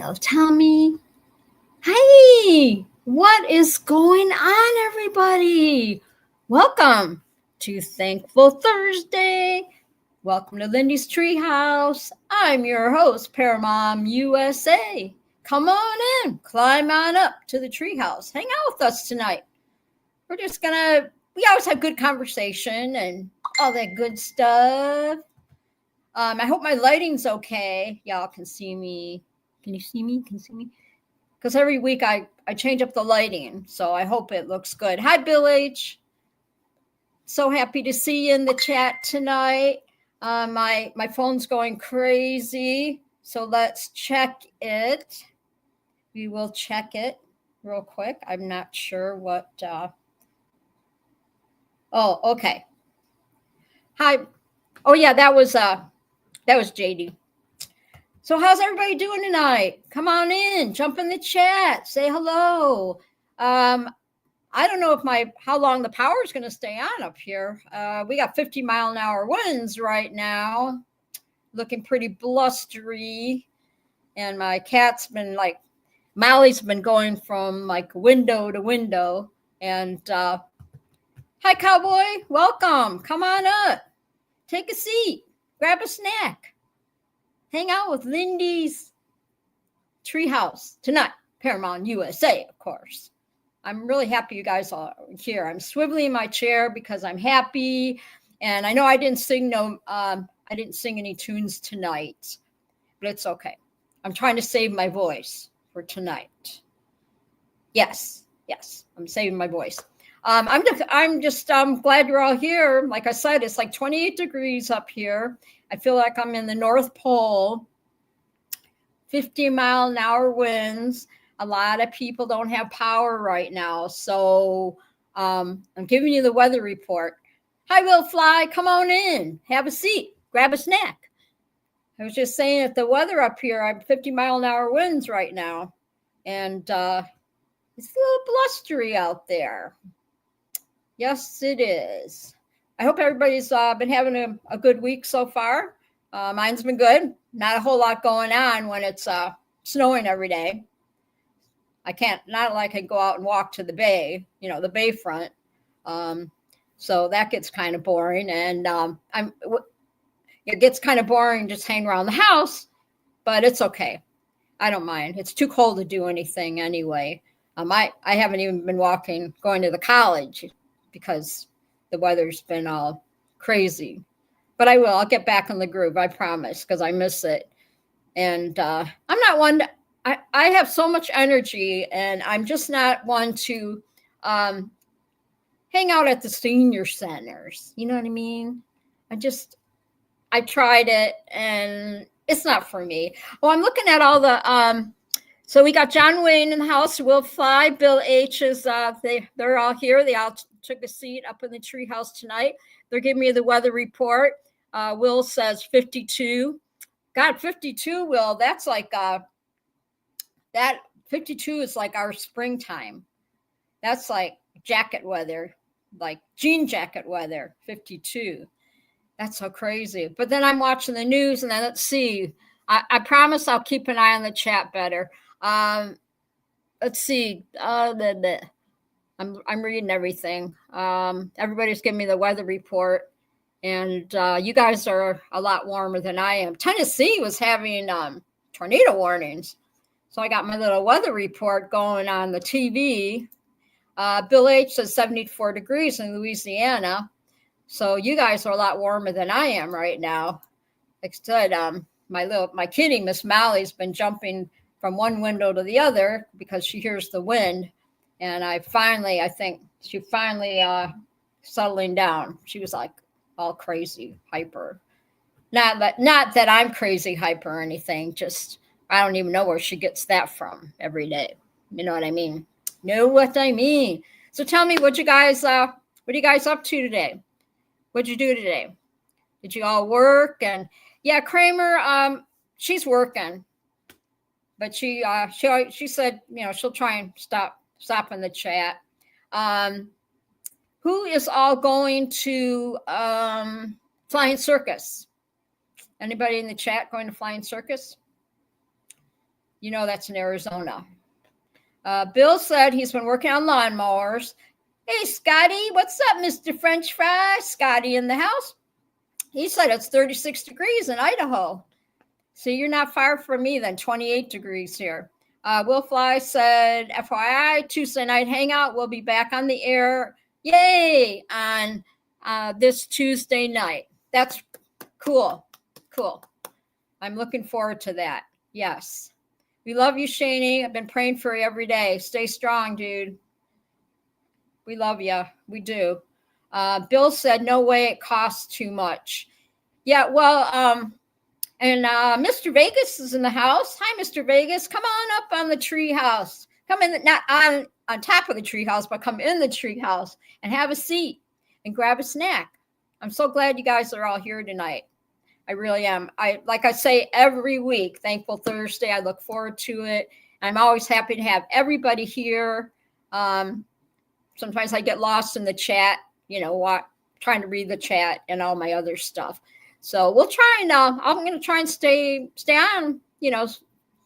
Now tell me, hey, what is going on, everybody? Welcome to Thankful Thursday. Welcome to Lindy's Treehouse. I'm your host, Paramom USA. Come on in, climb on up to the treehouse. Hang out with us tonight. We always have good conversation and all that good stuff. I hope my lighting's okay. Y'all can see me. Can you see me? Can you see me? Because every week I change up the lighting, so I hope it looks good. Hi, Bill H. So happy to see you in the chat tonight. My phone's going crazy, so let's check it. We will check it real quick. I'm not sure what. Oh, okay. Hi. Oh yeah, that was JD. So how's everybody doing tonight? Come on in, jump in the chat, say hello. I don't know how long the power is going to stay on up here. We got 50-mile-an-hour winds right now, looking pretty blustery. And my cat's been Molly's been going from window to window. And hi, Cowboy, welcome. Come on up, take a seat, grab a snack. Hang out with Lindy's Treehouse tonight, Paramount USA, of course. I'm really happy you guys are here. I'm swiveling in my chair because I'm happy, and I know I didn't sing any tunes tonight, but it's okay. I'm trying to save my voice for tonight. Yes, I'm saving my voice. I'm just glad you're all here. Like I said, it's like 28 degrees up here. I feel like I'm in the North Pole. 50-mile-an-hour winds. A lot of people don't have power right now. So I'm giving you the weather report. Hi, Will Fly. Come on in. Have a seat. Grab a snack. I was just saying that the weather up here, I'm 50-mile-an-hour winds right now. And it's a little blustery out there. Yes, it is. I hope everybody's been having a good week so far. Mine's been good. Not a whole lot going on when it's snowing every day. Not like I can go out and walk to the bay, the bayfront. So that gets kind of boring. And it gets kind of boring just hanging around the house, but it's okay. I don't mind. It's too cold to do anything anyway. I haven't even been going to the college because the weather's been all crazy. But I will. I'll get back in the groove, I promise, because I miss it. And I'm not one. I have so much energy, and I'm just not one to hang out at the senior centers. You know what I mean? I tried it, and it's not for me. Well, I'm looking at all the. So we got John Wayne in the house. Will Fly, Bill H is. They're all here. They all took a seat up in the treehouse tonight. They're giving me the weather report. Will says 52. God, 52, Will. That's like that 52 is like our springtime. That's like jacket weather, like jean jacket weather, 52. That's so crazy. But then I'm watching the news, and then let's see. I promise I'll keep an eye on the chat better. Let's see. I'm reading everything. Everybody's giving me the weather report. And you guys are a lot warmer than I am. Tennessee was having tornado warnings. So I got my little weather report going on the TV. Bill H says 74 degrees in Louisiana. So you guys are a lot warmer than I am right now. Like I said, my kitty, Miss Molly's been jumping from one window to the other because she hears the wind. And I think she finally settling down. She was like, all crazy hyper. Not that I'm crazy hyper or anything, just I don't even know where she gets that from every day. You know what I mean? Know what I mean. So tell me, what are you guys up to today? What'd you do today? Did you all work? And yeah, Kramer, she's working. But she said, she'll try and stop in the chat. Who is all going to Flying Circus? Anybody in the chat going to Flying Circus? You know that's in Arizona. Bill said he's been working on lawnmowers. Hey, Scotty, what's up, Mr. French Fry? Scotty in the house. He said it's 36 degrees in Idaho. So you're not far from me then, 28 degrees here. Will Fly said, FYI, Tuesday night hangout. We'll be back on the air. Yay! On this Tuesday night. That's cool. Cool. I'm looking forward to that. Yes. We love you, Shani. I've been praying for you every day. Stay strong, dude. We love you. We do. Bill said, no way, it costs too much. Yeah, well, and Mr. Vegas is in the house. Hi, Mr. Vegas. Come on up on the treehouse. Come in, not on top of the treehouse, but come in the treehouse and have a seat and grab a snack. I'm so glad you guys are all here tonight. I really am. Like I say every week, Thankful Thursday. I look forward to it. I'm always happy to have everybody here. Sometimes I get lost in the chat, trying to read the chat and all my other stuff. So we'll try and I'm going to try and stay on, as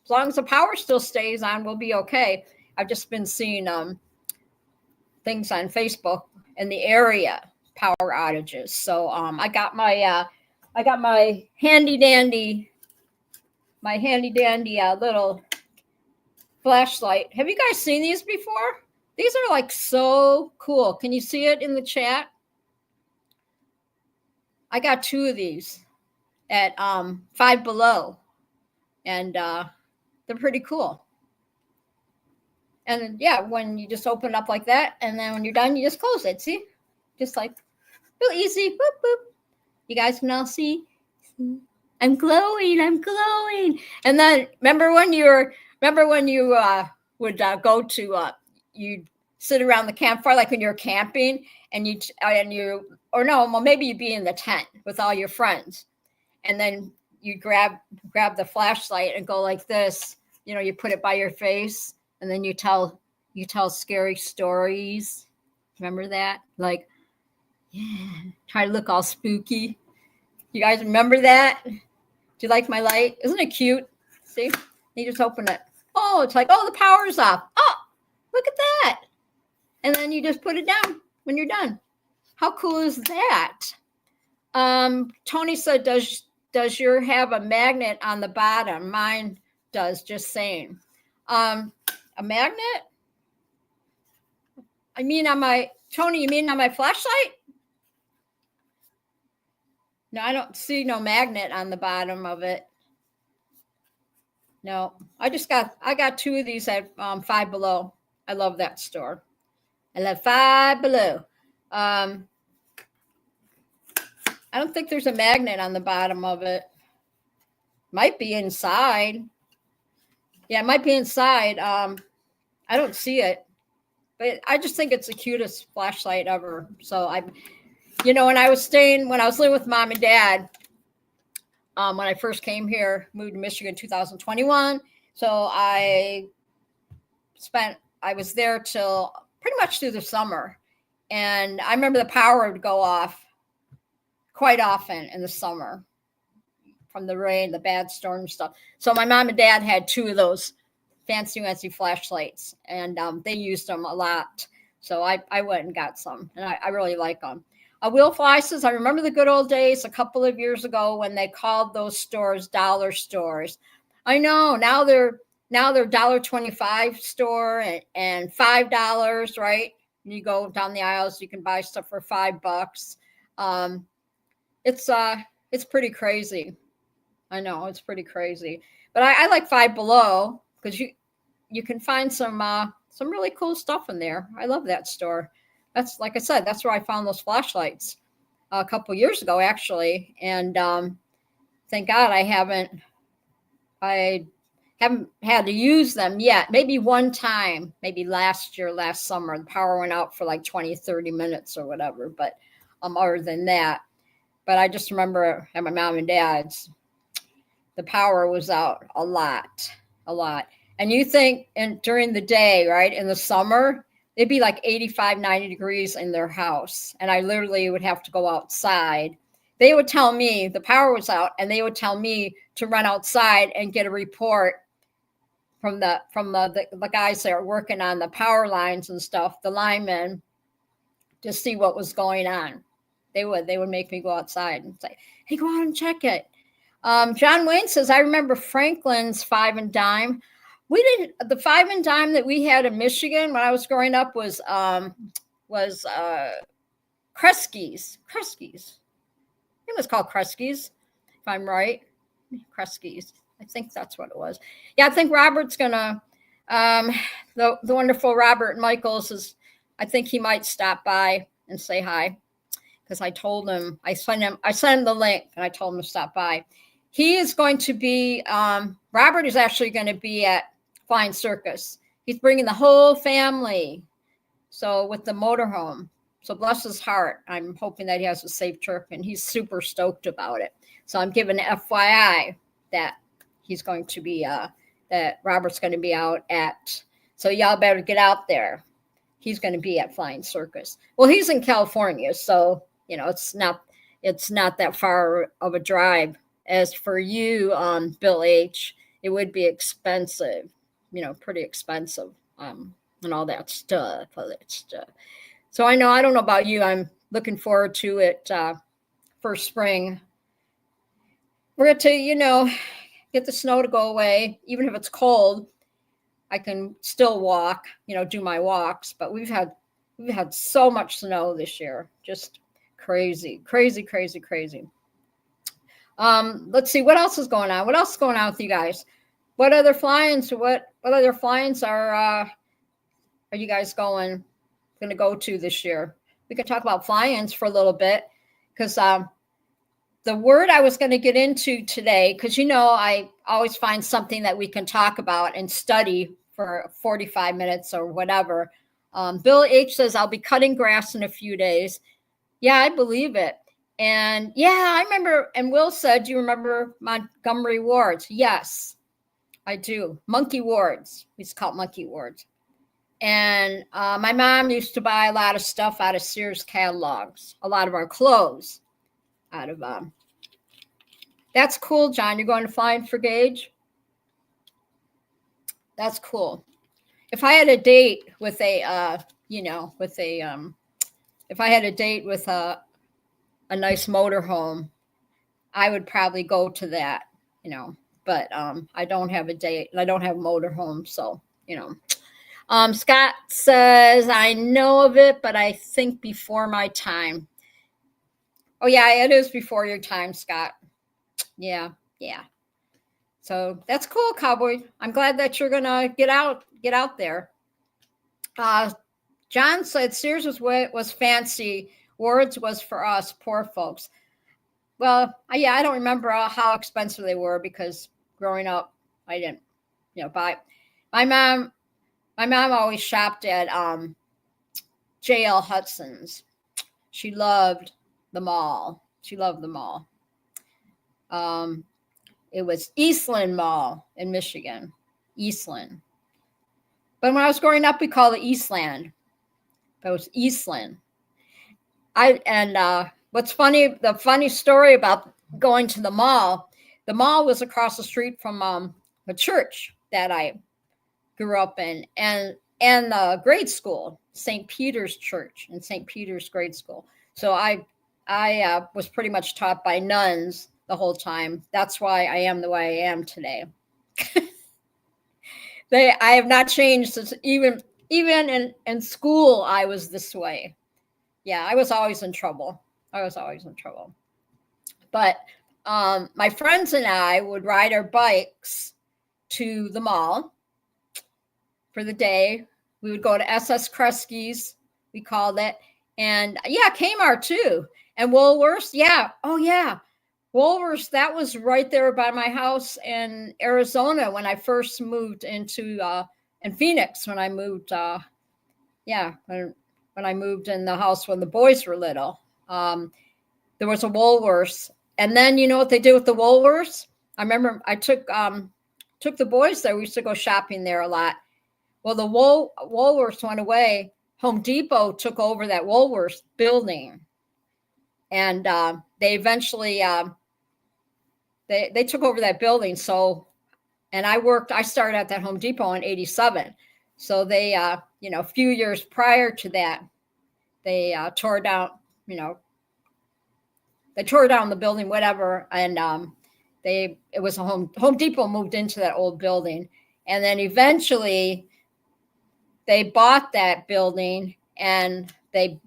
long as the power still stays on, we'll be okay. I've just been seeing things on Facebook in the area, power outages. So I got my handy dandy little flashlight. Have you guys seen these before? These are like so cool. Can you see it in the chat? I got 2 of these at Five Below, and they're pretty cool. And yeah, when you just open up like that, and then when you're done, you just close it. See, just like real easy. Boop boop. You guys can all see. I'm glowing. And then remember when you would go to you'd sit around the campfire, like when you're camping, and maybe you'd be in the tent with all your friends, and then you grab the flashlight and go like this. You put it by your face, and then you tell scary stories. Remember that? Like, yeah, try to look all spooky. You guys remember that? Do you like my light? Isn't it cute? See? You just open it. Oh, it's like, oh, the power's off. Oh, look at that. And then you just put it down when you're done. How cool is that? Tony said, does your have a magnet on the bottom? Mine does, just saying. A magnet? Tony, you mean on my flashlight? No, I don't see no magnet on the bottom of it. No, I got 2 of these at Five Below. I love that store. I love Five Below. I don't think there's a magnet on the bottom of it. Might be inside. Yeah, it might be inside. I don't see it, but I just think it's the cutest flashlight ever. So when I was living with Mom and Dad, when I first came here, moved to Michigan 2021. So I was there till pretty much through the summer. And I remember the power would go off quite often in the summer from the rain, the bad storm stuff. So my mom and dad had 2 of those fancy flashlights, and they used them a lot. So I went and got some, and I really like them. Will Fly says, I remember the good old days a couple of years ago when they called those stores dollar stores. I know now they're $1.25 store and $5, right? You go down the aisles, you can buy stuff for $5. It's pretty crazy. I know it's pretty crazy, but I like Five Below because you can find some really cool stuff in there. I love that store. That's, like I said, that's where I found those flashlights a couple years ago, actually. And thank God I haven't had to use them yet. Maybe one time, maybe last summer, the power went out for like 20, 30 minutes or whatever. But other than that, but I just remember at my mom and dad's, the power was out a lot. And you think during the day, right, in the summer, it'd be like 85, 90 degrees in their house. And I literally would have to go outside. They would tell me the power was out, and they would tell me to run outside and get a report from the guys that are working on the power lines and stuff, the linemen, to see what was going on. They would make me go outside and say, "Hey, go out and check it." John Wayne says, "I remember Franklin's 5 and dime. We didn't. The 5 and dime that we had in Michigan when I was growing up was Kresge's. Kresge's. It was called Kresge's, if I'm right. Kresge's. I think that's what it was. Yeah, I think Robert's gonna. The wonderful Robert Michaels is. I think he might stop by and say hi, because I told him I sent him the link and I told him to stop by. He is going to be. Robert is actually going to be at Flying Circus. He's bringing the whole family. So with the motorhome. So bless his heart. I'm hoping that he has a safe trip, and he's super stoked about it. So I'm giving FYI that he's going to be that Robert's going to be out at. So y'all better get out there. He's going to be at Flying Circus. Well, he's in California, so it's not that far of a drive. As for you, Bill H., it would be expensive, pretty expensive, and all that stuff. So I don't know about you. I'm looking forward to it for spring. We're going to, get the snow to go away. Even if it's cold, I can still walk, do my walks. But we've had so much snow this year. Just crazy, crazy, crazy, crazy. Let's see, what else is going on? What else is going on with you guys? What other fly-ins? What other fly-ins are you guys going to go to this year? We can talk about fly-ins for a little bit, because the word I was going to get into today, because I always find something that we can talk about and study for 45 minutes or whatever. Bill H. says, "I'll be cutting grass in a few days." Yeah, I believe it. And yeah, I remember, and Will said, "Do you remember Montgomery wards?" Yes, I do. Monkey wards. We used to call it monkey wards. And my mom used to buy a lot of stuff out of Sears catalogs, a lot of our clothes out of That's cool, John. You're going to Flying for Gage? That's cool. If I had a date with if I had a date with a nice motorhome, I would probably go to that, but I don't have a date and I don't have a motorhome. So, Scott says, "I know of it, but I think before my time." Oh yeah, it is before your time, Scott. Yeah. So that's cool, Cowboy. I'm glad that you're gonna get out there. John said Sears was fancy. Wards was for us poor folks. Well, yeah, I don't remember how expensive they were, because growing up, I didn't, buy. My mom always shopped at J.L. Hudson's. She loved the mall. It was Eastland Mall in Michigan. Eastland. But when I was growing up, we called it Eastland. But it was Eastland. What's funny, the funny story about going to the mall was across the street from the church that I grew up in, and the grade school, St. Peter's Church and St. Peter's grade school. So I was pretty much taught by nuns the whole time. That's why I am the way I am today. I have not changed since even in school. I was this way. Yeah, I was always in trouble. But my friends and I would ride our bikes to the mall for the day. We would go to SS Kresge's, we called it. And yeah, Kmart too. And Woolworths. Yeah. Oh yeah. Woolworths, that was right there by my house in Arizona when I first moved into in Phoenix, when I moved when I moved in the house when the boys were little. There was a Woolworths. And then you know what they did with the Woolworths? I remember I took the boys there. We used to go shopping there a lot. Well, the Woolworths went away. Home Depot took over that Woolworths building. And they eventually they took over that building. So and I started at that Home Depot in 87. So they, a few years prior to that, they tore down, they tore down the building, whatever. And it was a Home Depot moved into that old building. And then eventually they bought that building and they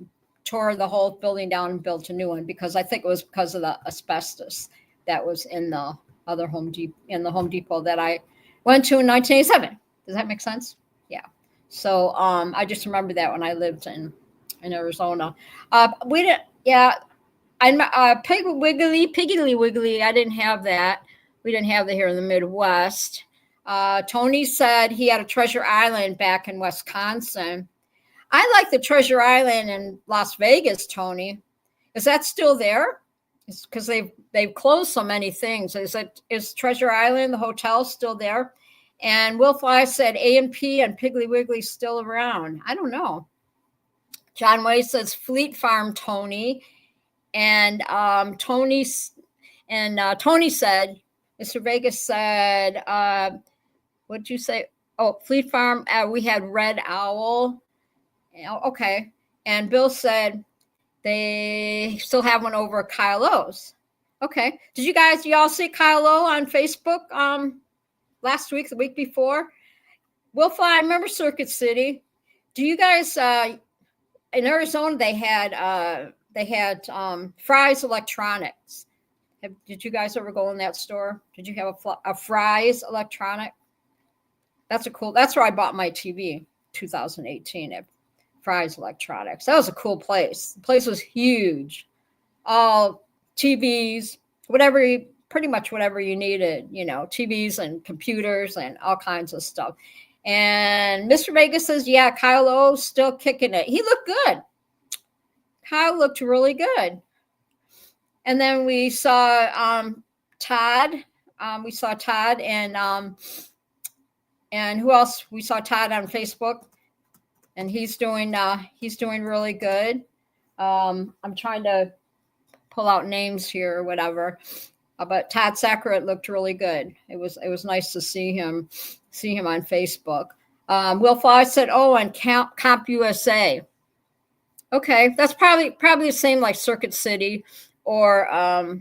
tore the whole building down and built a new one, because I think it was because of the asbestos that was in the other Home Depot that I went to in 1987. Does that make sense? Yeah. So I just remember that when I lived in Arizona. We didn't. Yeah. Piggly Wiggly. I didn't have that. We didn't have that here in the Midwest. Tony said he had a Treasure Island back in Wisconsin. I like the Treasure Island in Las Vegas, Tony. Is that still there? It's because they've closed so many things. Is Treasure Island, the hotel, still there? And Will Fly said A&P and Piggly Wiggly still around. I don't know. John Way says Fleet Farm, Tony. And Tony said, Mr. Vegas said, what did you say? Oh, Fleet Farm, we had Red Owl. Okay. And Bill said they still have one over at Kyle O's. Okay. Did y'all see Kyle O on Facebook last week, the week before? Will Fly, I remember Circuit City. Do you guys in Arizona they had Fry's Electronics. Did you guys ever go in that store? Did you have a Fry's Electronic? That's where I bought my TV 2018 at Fry's Electronics. That was a cool place. The place was huge. All TVs, pretty much whatever you needed, TVs and computers and all kinds of stuff. And Mr. Vegas says, yeah, Kyle O's still kicking it. He looked good. Kyle looked really good. And then we saw Todd. We saw Todd and who else? We saw Todd on Facebook, and he's doing really good. I'm trying to pull out names here or whatever, but Todd Sackert looked really good. It was nice to see him on Facebook. Will Fly said, oh, and Comp USA. Okay, that's probably the same like Circuit City, or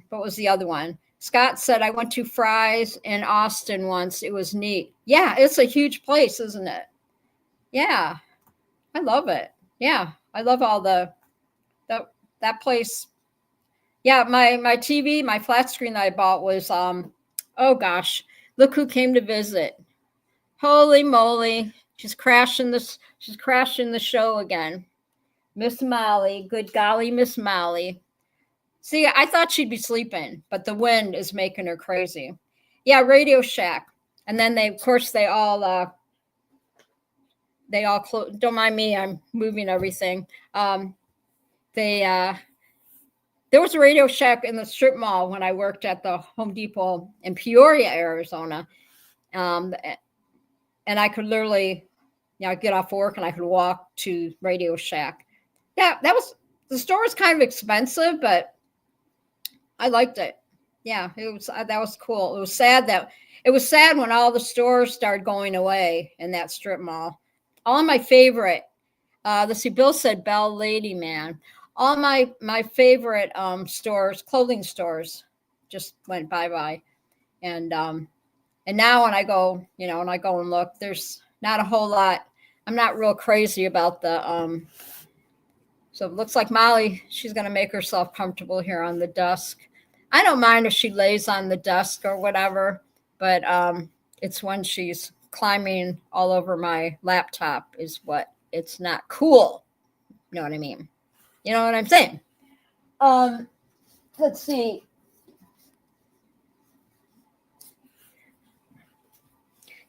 what was the other one? Scott said, I went to Fry's in Austin once. It was neat. Yeah, it's a huge place, isn't it? Yeah, I love it. Yeah, I love all that place. Yeah, my TV, my flat screen that I bought was oh gosh, look who came to visit. Holy moly, she's crashing the show again. Miss Molly, good golly, Miss Molly. See, I thought she'd be sleeping, but the wind is making her crazy. Yeah, Radio Shack. And then they all don't mind me, I'm moving everything. There was a Radio Shack in the strip mall when I worked at the Home Depot in Peoria, Arizona. And I could literally, get off work and I could walk to Radio Shack. Yeah, the store was kind of expensive, but I liked it. Yeah, that was cool. It was sad when all the stores started going away in that strip mall. All my favorite, let's see, Bill said Bell Lady Man. All my favorite stores, clothing stores, just went bye-bye. And now when I go, and look, there's not a whole lot. I'm not real crazy about the so it looks like Molly, she's going to make herself comfortable here on the desk. I don't mind if she lays on the desk or whatever, but it's when she's climbing all over my laptop is what it's not cool. You know what I mean? You know what I'm saying? Let's see.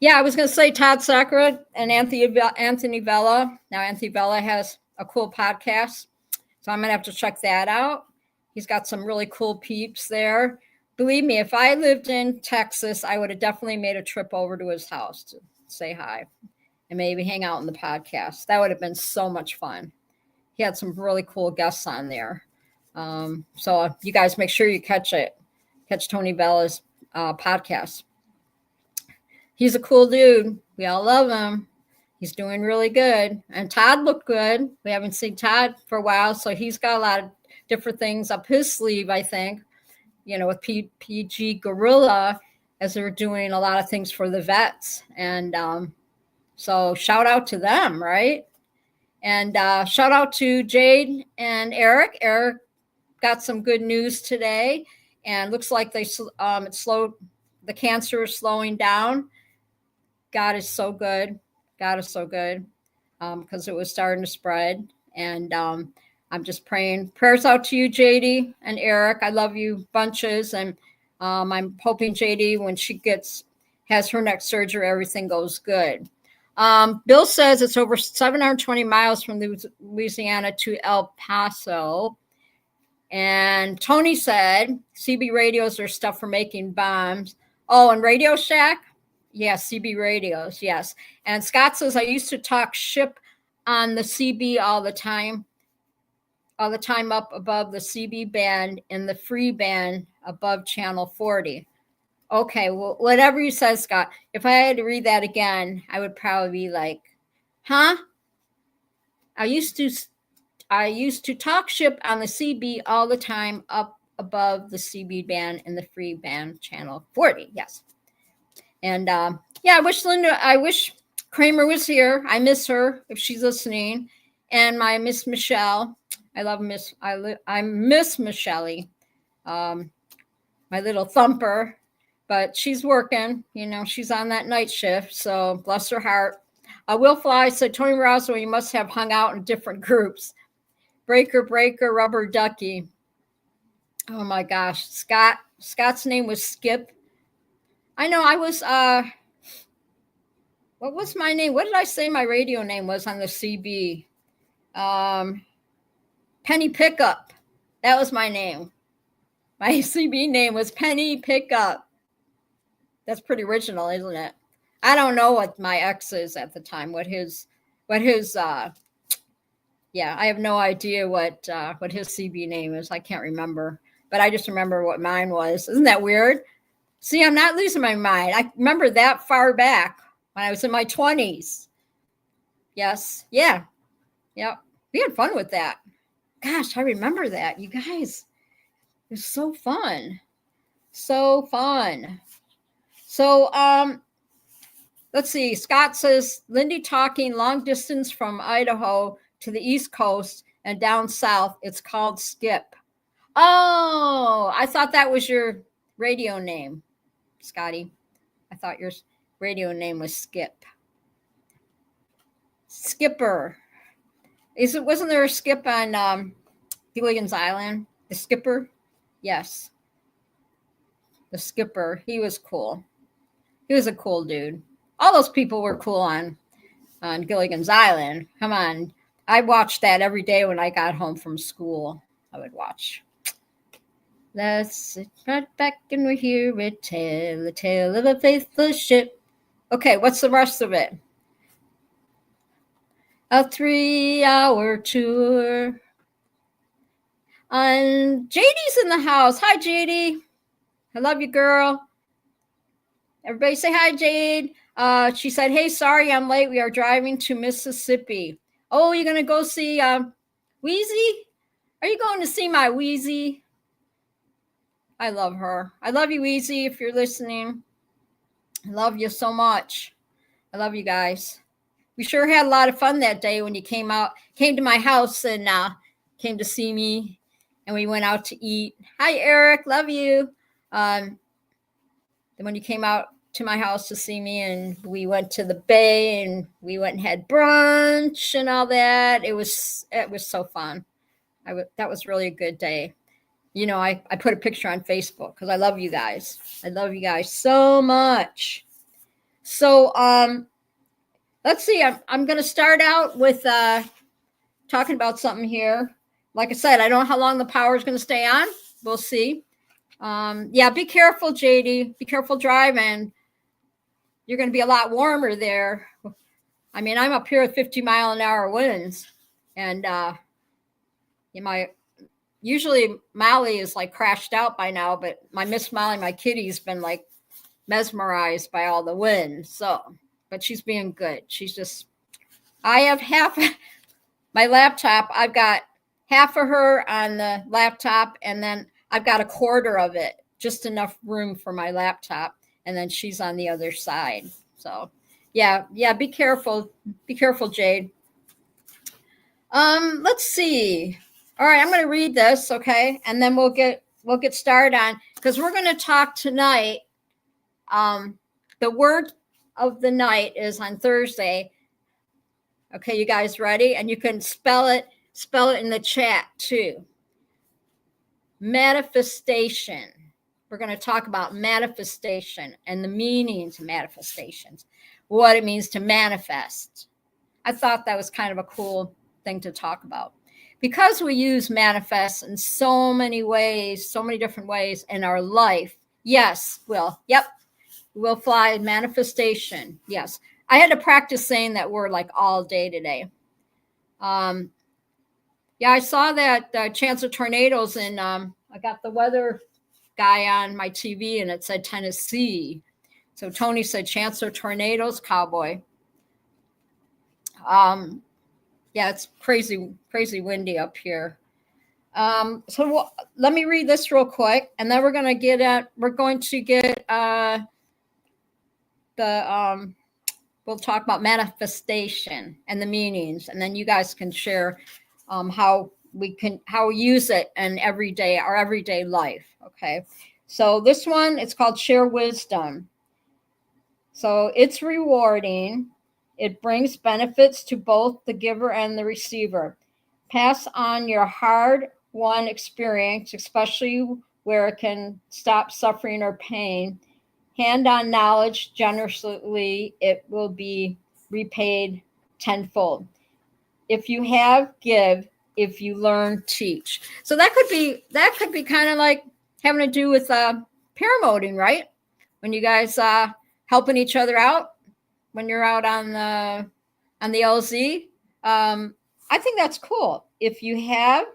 Yeah, I was going to say Todd Sackert and Anthony Vella. Now, Anthony Vella has a cool podcast, so I'm going to have to check that out. He's got some really cool peeps there. Believe me, if I lived in Texas, I would have definitely made a trip over to his house to say hi and maybe hang out in the podcast. That would have been so much fun. He had some really cool guests on there. So you guys make sure you catch Tony Vella's podcast. He's a cool dude. We all love him. He's doing really good. And Todd looked good. We haven't seen Todd for a while, so he's got a lot of different things up his sleeve, I think, with PG Gorilla, as they're doing a lot of things for the vets. And so shout out to them, right? And shout out to Jade and Eric. Eric got some good news today, and looks like it slowed. The cancer is slowing down. God is so good. God is so good, because it was starting to spread. And I'm just praying prayers out to you, JD and Eric. I love you bunches. And I'm hoping JD, when she has her next surgery, everything goes good. Bill says it's over 720 miles from Louisiana to El Paso. And Tony said CB radios are stuff for making bombs. Oh, and Radio Shack? Yes, CB radios, yes. And Scott says, I used to talk ship on the CB all the time up above the CB band and the free band above channel 40. Okay, well, whatever you said, Scott. If I had to read that again, I would probably be like, huh? I used to talk ship on the CB all the time up above the CB band and the free band channel 40. Yes. And I wish Kramer was here. I miss her if she's listening. And my Miss Michelle. I miss Michelle. My little thumper. But she's working, she's on that night shift. So bless her heart. Will Fly said, Tony Rosso, you must have hung out in different groups. Breaker, Rubber Ducky. Oh my gosh. Scott's name was Skip. I know I was, what was my name? What did I say my radio name was on the CB? Penny Pickup. That was my name. My CB name was Penny Pickup. That's pretty original, isn't it? I don't know what my ex is at the time, I have no idea what his CB name is. I can't remember, but I just remember what mine was. Isn't that weird? See, I'm not losing my mind. I remember that far back when I was in my 20s. Yes. Yeah. Yep. We had fun with that. Gosh, I remember that. You guys, it was so fun. So fun. So, let's see. Scott says, Lindy talking long distance from Idaho to the East Coast and down south. It's called Skip. Oh, I thought that was your radio name, Scotty. I thought your radio name was Skip. Skipper. Wasn't there a Skip on Gilligan's Island? The Skipper? Yes. The Skipper. He was cool. He was a cool dude. All those people were cool on Gilligan's Island. Come on. I watched that every day when I got home from school. I would watch. Let's sit right back and we hear it tell the tale of a faithful ship. Okay, what's the rest of it? A 3-hour tour. And JD's in the house. Hi, JD. I love you, girl. Everybody say hi, Jade. She said, hey, sorry I'm late. We are driving to Mississippi. Oh, you're going to go see Wheezy? Are you going to see my Wheezy? I love her. I love you, Wheezy, if you're listening. I love you so much. I love you guys. We sure had a lot of fun that day when you came to my house and came to see me, and we went out to eat. Hi, Eric. Love you. Then when you came out to my house to see me, and we went to the bay and we went and had brunch and all that. It was so fun. That was really a good day. I put a picture on Facebook because I love you guys. I love you guys so much. So, let's see. I'm going to start out with talking about something here. Like I said, I don't know how long the power is going to stay on. We'll see. Be careful, JD. Be careful driving. You're going to be a lot warmer there. I mean, I'm up here at 50-mile-an-hour winds, and usually Molly is like crashed out by now, but my Miss Molly, my kitty's been like mesmerized by all the wind. So, but she's being good. I have half my laptop. I've got half of her on the laptop, and then I've got a quarter of it, just enough room for my laptop. And then she's on the other side. So, yeah, be careful. Be careful, Jade. Let's see. All right, I'm going to read this, okay? And then we'll get started on, because we're going to talk tonight. The word of the night is on Thursday. Okay, you guys ready? And you can spell it in the chat too. Manifestation. We're going to talk about manifestation and the meanings of manifestations, what it means to manifest. I thought that was kind of a cool thing to talk about, because we use manifest in so many ways, so many different ways in our life. Yes, Will. Yep. Will fly, manifestation. Yes. I had to practice saying that word like all day today. Yeah, I saw that chance of tornadoes, and I got the weather guy on my TV, and it said Tennessee. So Tony said chance of tornadoes, cowboy. Yeah, it's crazy windy up here. So let me read this real quick, and then we're going to get we'll talk about manifestation and the meanings, and then you guys can share how we use it in our everyday life. Okay. So this one, it's called Share Wisdom. So it's rewarding. It brings benefits to both the giver and the receiver. Pass on your hard-won experience, especially where it can stop suffering or pain. Hand on knowledge generously, it will be repaid tenfold. If you have, give. If you learn, teach. So that could be kind of like having to do with paramotoring, right? When you guys helping each other out when you're out on the LZ. I think that's cool. If you have,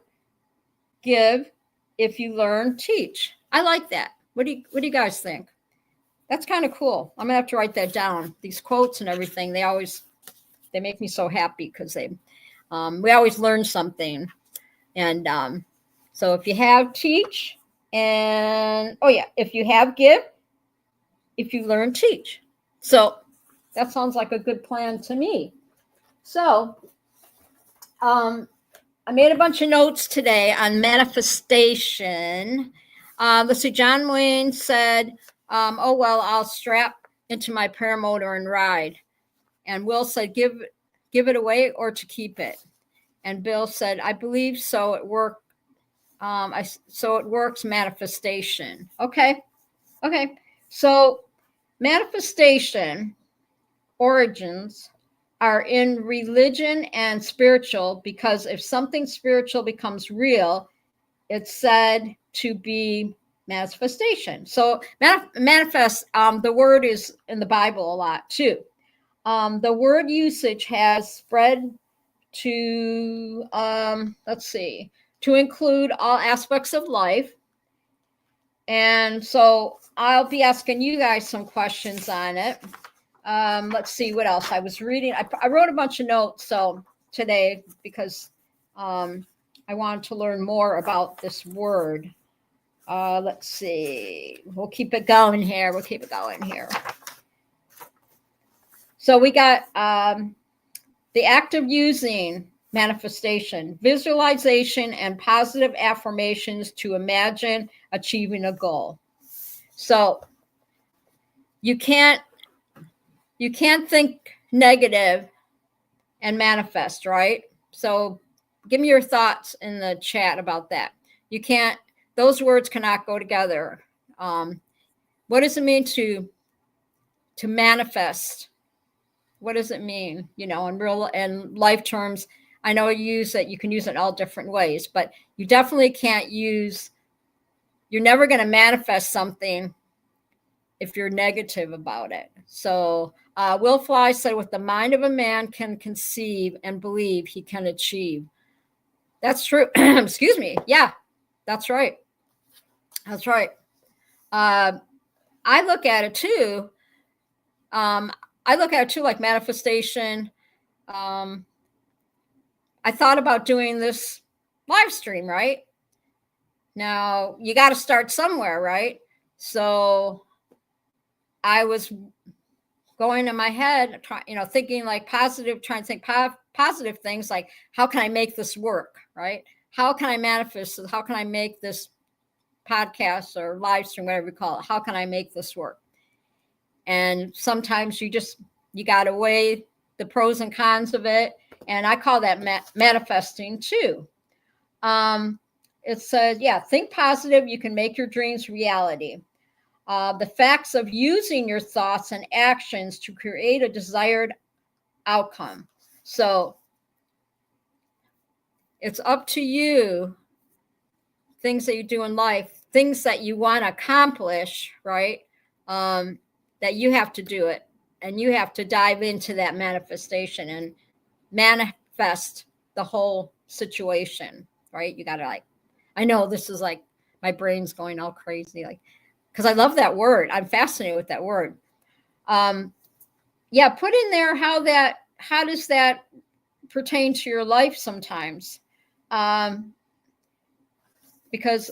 give. If you learn, teach. I like that. What do you guys think? That's kind of cool. I'm gonna have to write that down. These quotes and everything, they make me so happy, because we always learn something. And so if you have, teach, and if you have, give. If you learn, teach. So that sounds like a good plan to me. So I made a bunch of notes today on manifestation. Let's see, John Wayne said, I'll strap into my paramotor and ride. And Will said, give it away or to keep it. And Bill said, I believe so. It worked. So it works, manifestation. Okay. So manifestation origins are in religion and spiritual, because if something spiritual becomes real, it's said to be manifestation. So manifest, the word is in the Bible a lot too. The word usage has spread to, to include all aspects of life. And so I'll be asking you guys some questions on it. Let's see what else I was reading. I wrote a bunch of notes today, because I wanted to learn more about this word. Let's see. We'll keep it going here. So we got the act of using manifestation, visualization, and positive affirmations to imagine achieving a goal. So you can't think negative and manifest, right? So give me your thoughts in the chat about that. Those words cannot go together. What does it mean to manifest? What does it mean, in real and life terms? I know you can use it in all different ways, but you definitely you're never going to manifest something if you're negative about it. So Will Fly said, with the mind of a man can conceive and believe he can achieve. That's true. Excuse me. Yeah, that's right. I look at it too. Like manifestation. I thought about doing this live stream, right? Now you got to start somewhere, right? So I was going in my head, thinking like positive, trying to think positive things like, how can I make this work, right? How can I manifest this? How can I make this podcast or live stream, whatever you call it? How can I make this work? And sometimes you got to weigh the pros and cons of it. And I call that manifesting too. It says, think positive. You can make your dreams reality. The facts of using your thoughts and actions to create a desired outcome. So it's up to you, things that you do in life, things that you want to accomplish, right? That you have to do it, and you have to dive into that manifestation and manifest the whole situation, right? You got to I know this is like my brain's going all crazy, because I love that word. I'm fascinated with that word. Put in there how does that pertain to your life sometimes? Because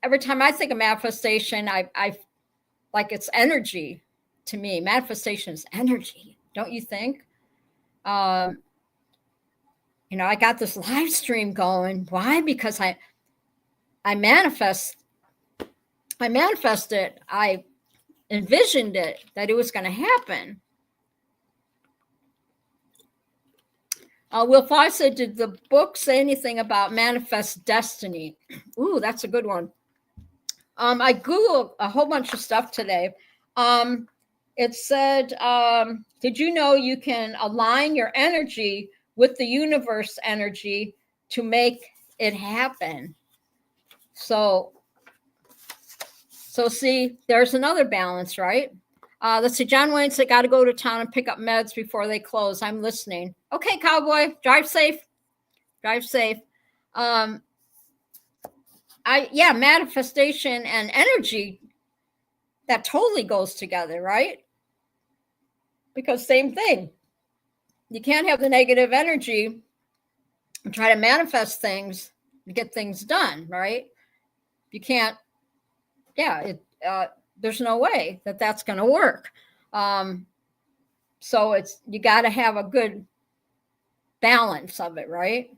every time I think of manifestation, I like it's energy to me. Manifestation is energy, don't you think? I got this live stream going. Why? Because I manifested. I envisioned it, that it was going to happen. Will Fly said, did the book say anything about manifest destiny? Ooh, that's a good one. I Googled a whole bunch of stuff today. It said, did you know you can align your energy with the universe energy to make it happen? So see, there's another balance, right? Let's see. John Wayne said, got to go to town and pick up meds before they close. I'm listening. Okay, cowboy, drive safe. Drive safe. Manifestation and energy, that totally goes together, right? Because same thing. You can't have the negative energy and try to manifest things and get things done, right? You can't. There's no way that that's going to work. So you got to have a good balance of it, right?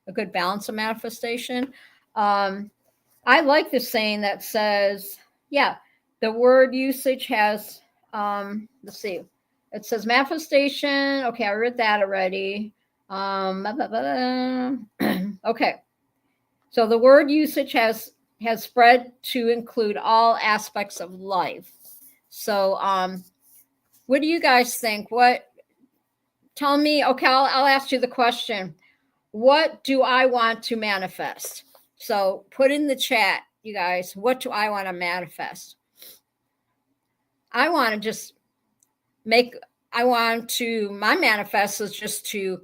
A good balance of manifestation. I like the saying that says, the word usage has, let's see, it says manifestation. Okay, I read that already. Okay. So the word usage has spread to include all aspects of life. So what do you guys think? Tell me, okay, I'll ask you the question. What do I want to manifest? So put in the chat, you guys, what do I want to manifest? I want to just my manifest is just to,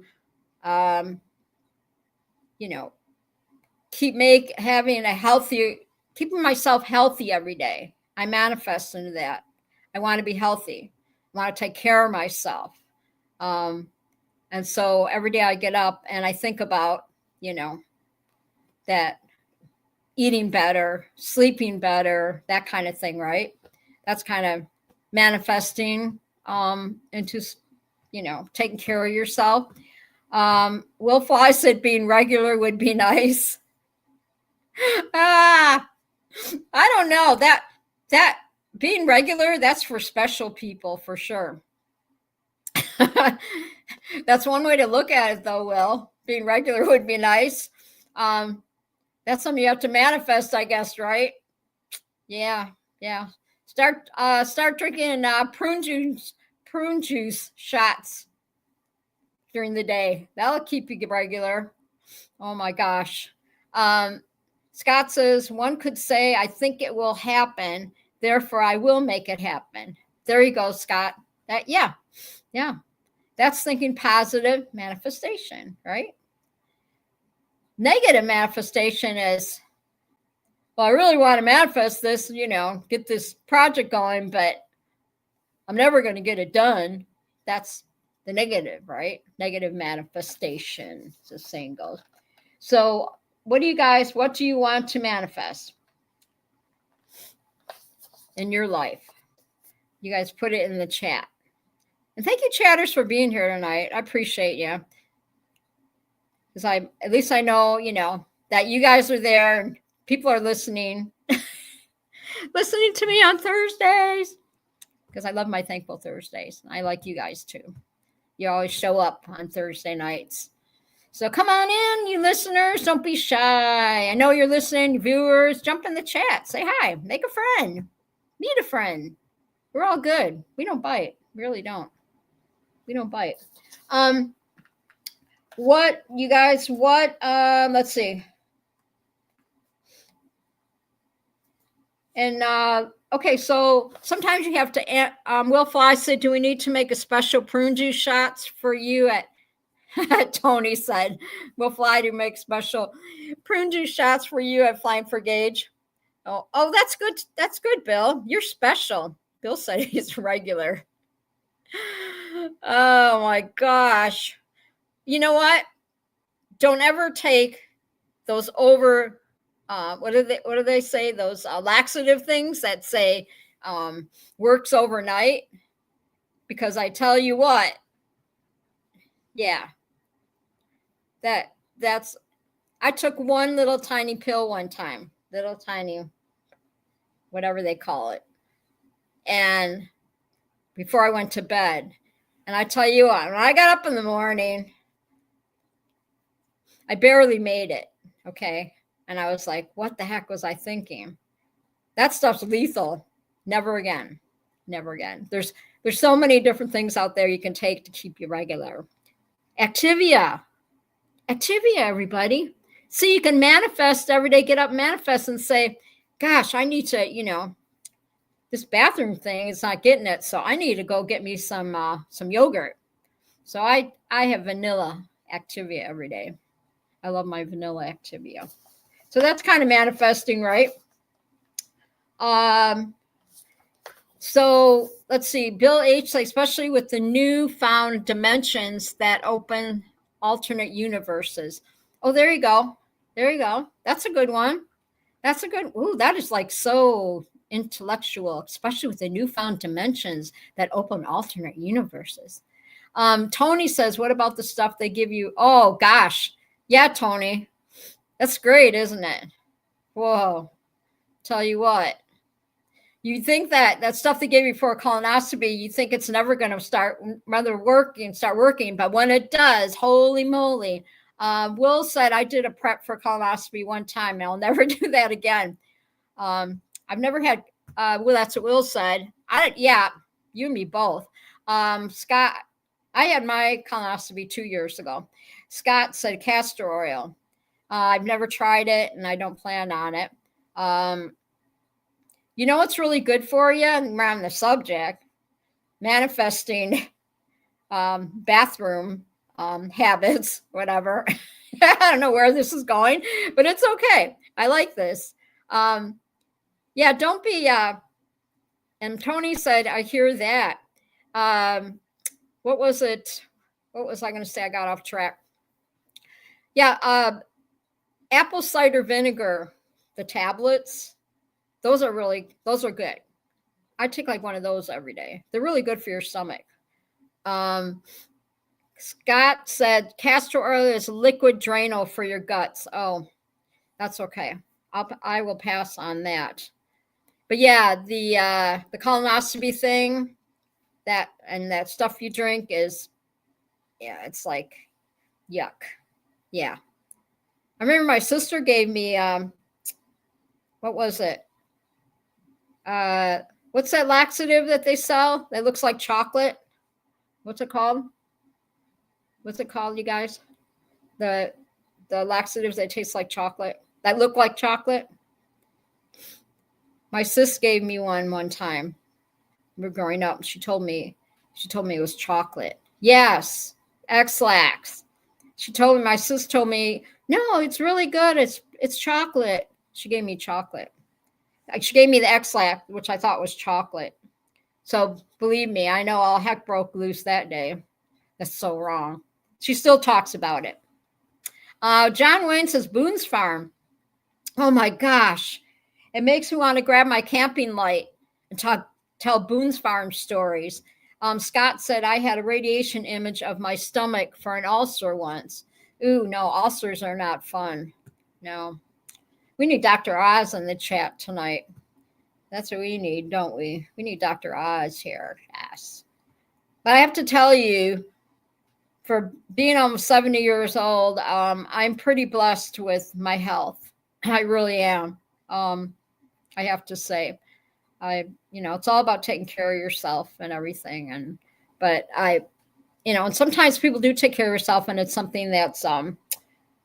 keeping myself healthy every day. I manifest into that. I want to be healthy. I want to take care of myself. And so every day I get up and I think about, that eating better, sleeping better, that kind of thing, right? That's kind of manifesting into, taking care of yourself. Will Fly said being regular would be nice. I don't know. That being regular, that's for special people for sure. That's one way to look at it, though, Will. Being regular would be nice. That's something you have to manifest, I guess, right? Yeah. Start drinking prune juice shots during the day. That'll keep you regular. Oh my gosh. Scott says, one could say, I think it will happen, therefore I will make it happen. There you go, Scott. Yeah. That's thinking positive manifestation, right? Negative manifestation is, well, I really want to manifest this, get this project going, but I'm never going to get it done. That's the negative, right? Negative manifestation, as the saying goes. So what do you want to manifest in your life? You guys put it in the chat. And thank you, chatters, for being here tonight. I appreciate you. Because at least I know, that you guys are there and people are listening. Listening to me on Thursdays. Because I love my Thankful Thursdays. I like you guys too. You always show up on Thursday nights. So come on in, you listeners. Don't be shy. I know you're listening, viewers. Jump in the chat. Say hi. Make a friend. Meet a friend. We're all good. We don't bite. We really don't. We don't bite. Let's see. And okay, so sometimes you have to, Will Fly said, do we need to make a special prune juice shots for you at, Tony said, Will Fly to make special prune juice shots for you at Flying for Gauge. Oh, that's good. That's good, Bill. You're special. Bill said he's regular. Oh my gosh. You know what? Don't ever take those over, what do they say? Those laxative things that say works overnight. Because I tell you what, yeah, I took one little tiny pill one time, little tiny, whatever they call it. And before I went to bed, and I tell you what, when I got up in the morning, I barely made it. Okay. And I was like, what the heck was I thinking? That stuff's lethal. Never again. Never again. There's so many different things out there you can take to keep you regular. Activia, everybody. See, you can manifest every day, get up, manifest and say, gosh, I need to, this bathroom thing is not getting it. So I need to go get me some yogurt. So I have vanilla Activia every day. I love my vanilla Activia. So that's kind of manifesting, right? So let's see. Bill H, especially with the newfound dimensions that open alternate universes. Oh, there you go. There you go. That's a good one. That's a good. Ooh, that is like so intellectual, especially with the newfound dimensions that open alternate universes. Tony says, what about the stuff they give you? Oh, gosh. Yeah, Tony. That's great, isn't it? Whoa. Tell you what. You think that stuff they gave you for a colonoscopy, you think it's never going to start working. But when it does, holy moly. Will said, I did a prep for colonoscopy one time, and I'll never do that again. I've never had, well, that's what Will said. Yeah, you and me both. Scott, I had my colonoscopy 2 years ago. Scott said castor oil. I've never tried it, and I don't plan on it. You know what's really good for you? We're on the subject, manifesting bathroom habits, whatever. I don't know where this is going, but it's okay. I like this. Yeah, don't be. And Tony said, I hear that. What was it? What was I going to say? I got off track. Yeah, apple cider vinegar, the tablets. Those are good. I take like one of those every day. They're really good for your stomach. Scott said castor oil is liquid Drano for your guts. Oh, that's okay. I will pass on that. But yeah, the colonoscopy thing, that stuff you drink is, yeah, it's like yuck. Yeah. I remember my sister gave me what was it? What's that laxative that they sell that looks like chocolate? What's it called? What's it called, you guys? The laxatives that taste like chocolate, that look like chocolate. My sis gave me one time. We were growing up. She told me it was chocolate. Yes, X-Lax. My sis told me, no, it's really good. It's chocolate. She gave me chocolate. She gave me the X-Lax, which I thought was chocolate. So believe me, I know all heck broke loose that day. That's so wrong. She still talks about it. John Wayne says Boone's Farm. Oh my gosh. It makes me want to grab my camping light and tell Boone's Farm stories. Scott said I had a radiation image of my stomach for an ulcer once. Ooh, no, ulcers are not fun. No. We need Dr. Oz in the chat tonight. That's what we need, don't we? We need Dr. Oz here. Yes. But I have to tell you, for being almost 70 years old, I'm pretty blessed with my health. I really am. I have to say, it's all about taking care of yourself and everything. But and sometimes people do take care of yourself, and it's something that's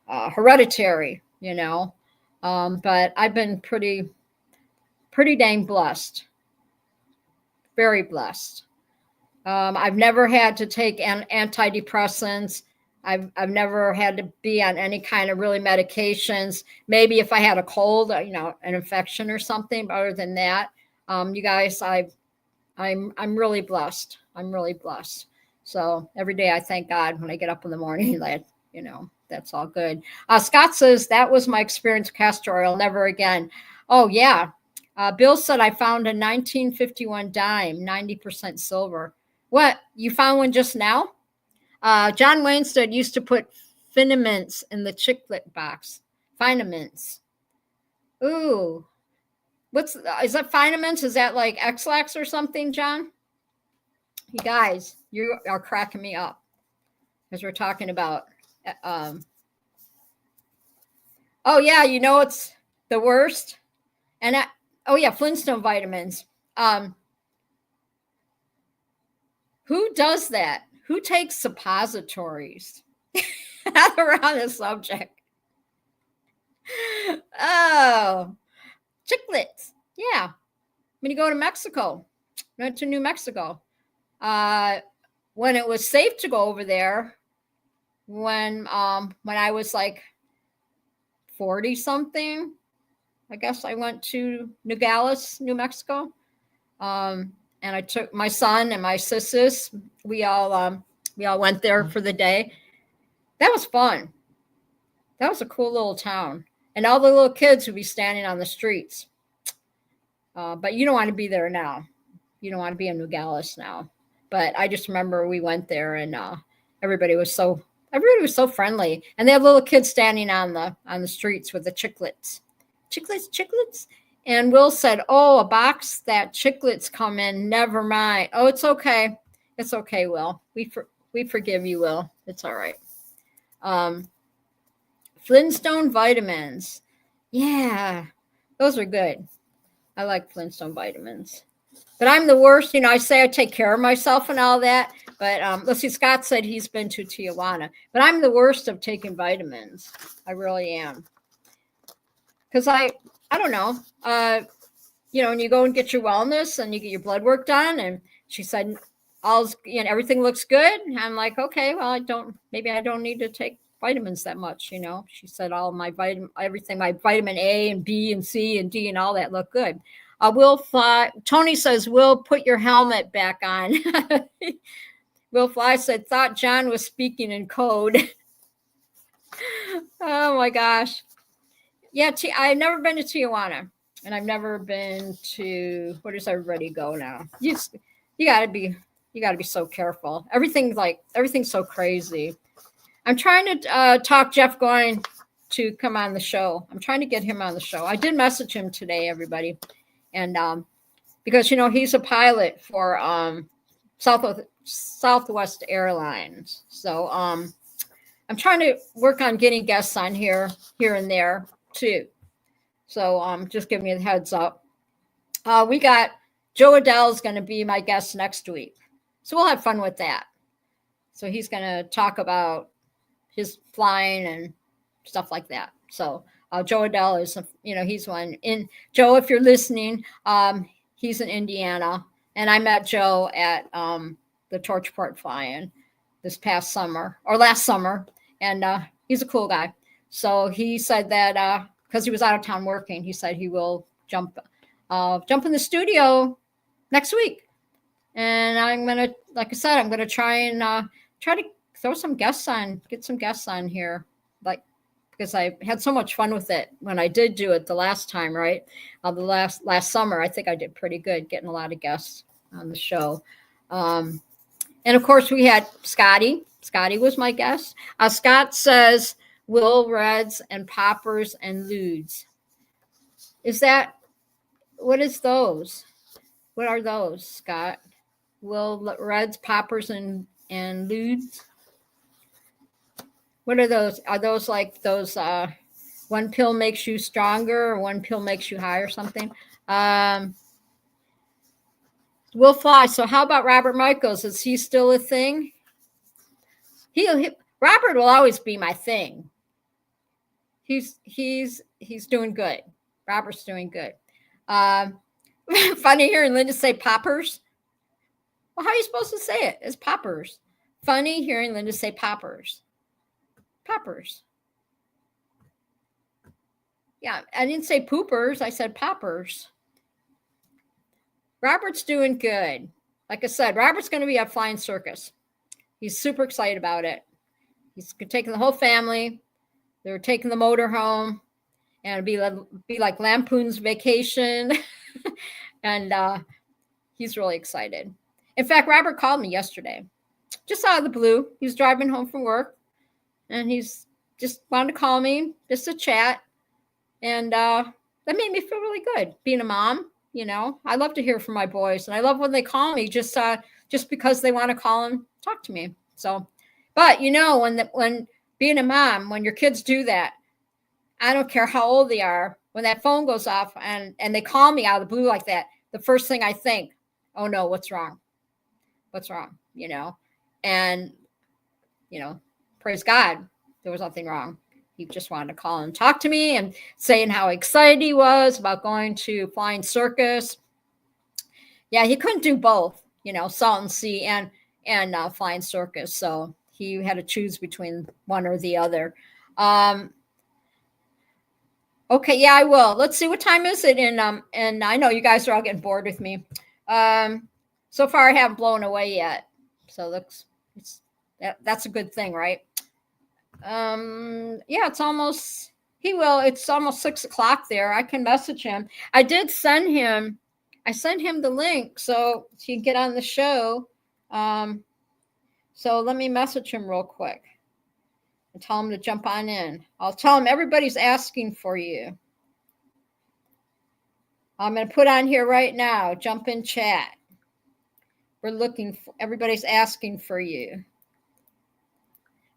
hereditary, But I've been pretty dang blessed, very blessed. I've never had to take antidepressants. I've never had to be on any kind of really medications. Maybe if I had a cold, an infection or something. But other than that, you guys, I'm really blessed. I'm really blessed. So every day I thank God when I get up in the morning that that's all good. Scott says that was my experience with castor oil. Never again. Oh yeah. Bill said I found a 1951 dime, 90% silver. What? You found one just now? John Wayne said used to put Finements in the chiclet box. Finements. Ooh. Is that Finements? Is that like X-Lax or something, John? You guys, you are cracking me up because we're talking about. Oh yeah, it's the worst. And Flintstone vitamins. Who does that? Who takes suppositories? Not around the subject. Oh, chiclets. Yeah. When you go to Mexico, went to New Mexico. When it was safe to go over there, when I was like 40 something, I guess I went to Nogales, New Mexico. And I took my son and my sisters. We all went there for the day. That was fun. That was a cool little town. And all the little kids would be standing on the streets. But you don't want to be there now. You don't want to be in Nogales now. But I just remember we went there, and everybody was so friendly. And they had little kids standing on the streets with the chiclets. Chiclets. And Will said, oh, a box that chiclets come in. Never mind. Oh, it's okay. It's okay, Will. We forgive you, Will. It's all right. Flintstone vitamins. Yeah, those are good. I like Flintstone vitamins. But I'm the worst. I say I take care of myself and all that. But let's see, Scott said he's been to Tijuana. But I'm the worst of taking vitamins. I really am. Because I don't know. When you go and get your wellness and you get your blood work done, and she said, everything looks good. And I'm like, okay, well, maybe I don't need to take vitamins that much. She said all my everything, my vitamin A and B and C and D and all that look good. Will Fly. Tony says, Will, put your helmet back on. Will Fly said, thought John was speaking in code. Oh my gosh. Yeah, I've never been to Tijuana, and I've never been to. Where does everybody go now? You gotta be so careful. Everything's so crazy. I'm trying to talk Jeff going to come on the show. I'm trying to get him on the show. I did message him today, everybody, and because he's a pilot for Southwest Airlines. So I'm trying to work on getting guests on here and there too. So just giving you the heads up. We got Joe Adele is going to be my guest next week. So we'll have fun with that. So he's going to talk about his flying and stuff like that. So Joe Adele is, he's one. Joe, if you're listening, he's in Indiana. And I met Joe at the Torchport fly-in this past summer or last summer. And he's a cool guy. So he said that because he was out of town working. He said he will jump in the studio next week. And I'm going to, like I said, I'm going to try to throw some guests on, get some guests on here. Like, because I had so much fun with it when I did do it the last time, right? The last summer, I think I did pretty good getting a lot of guests on the show. And of course, we had Scotty. Scotty was my guest. Scott says Will, Reds, and Poppers and Ludes. What is those? What are those, Scott? Will, Reds, Poppers, and Ludes? What are those? Are those like those one pill makes you stronger or one pill makes you high or something? Will Fly. So how about Robert Michaels? Is he still a thing? Robert will always be my thing. He's doing good. Robert's doing good. Funny hearing Linda say poppers. Well, how are you supposed to say it? It's poppers. Funny hearing Linda say poppers. Poppers. Yeah, I didn't say poopers. I said poppers. Robert's doing good. Like I said, Robert's going to be at Flying Circus. He's super excited about it. He's taking the whole family. They're taking the motor home, and it'll be like Lampoon's Vacation. And he's really excited. In fact, Robert called me yesterday, just out of the blue. He was driving home from work, and he's just wanted to call me just to chat. And that made me feel really good. Being a mom, I love to hear from my boys, and I love when they call me just because they want to call and talk to me. So, but when being a mom, when your kids do that, I don't care how old they are, when that phone goes off and they call me out of the blue like that, the first thing I think, oh no, what's wrong? What's wrong? And praise God, there was nothing wrong. He just wanted to call and talk to me and saying how excited he was about going to Flying Circus. Yeah, he couldn't do both, Salton Sea and Flying Circus. So he had to choose between one or the other. Okay, yeah, I will. Let's see, what time is it? And I know you guys are all getting bored with me. So far, I haven't blown away yet. So that's a good thing, right? Yeah, it's almost 6 o'clock there. I can message him. I sent him the link so he can get on the show. So let me message him real quick and tell him to jump on in. I'll tell him everybody's asking for you. I'm going to put on here right now, jump in chat. Everybody's asking for you.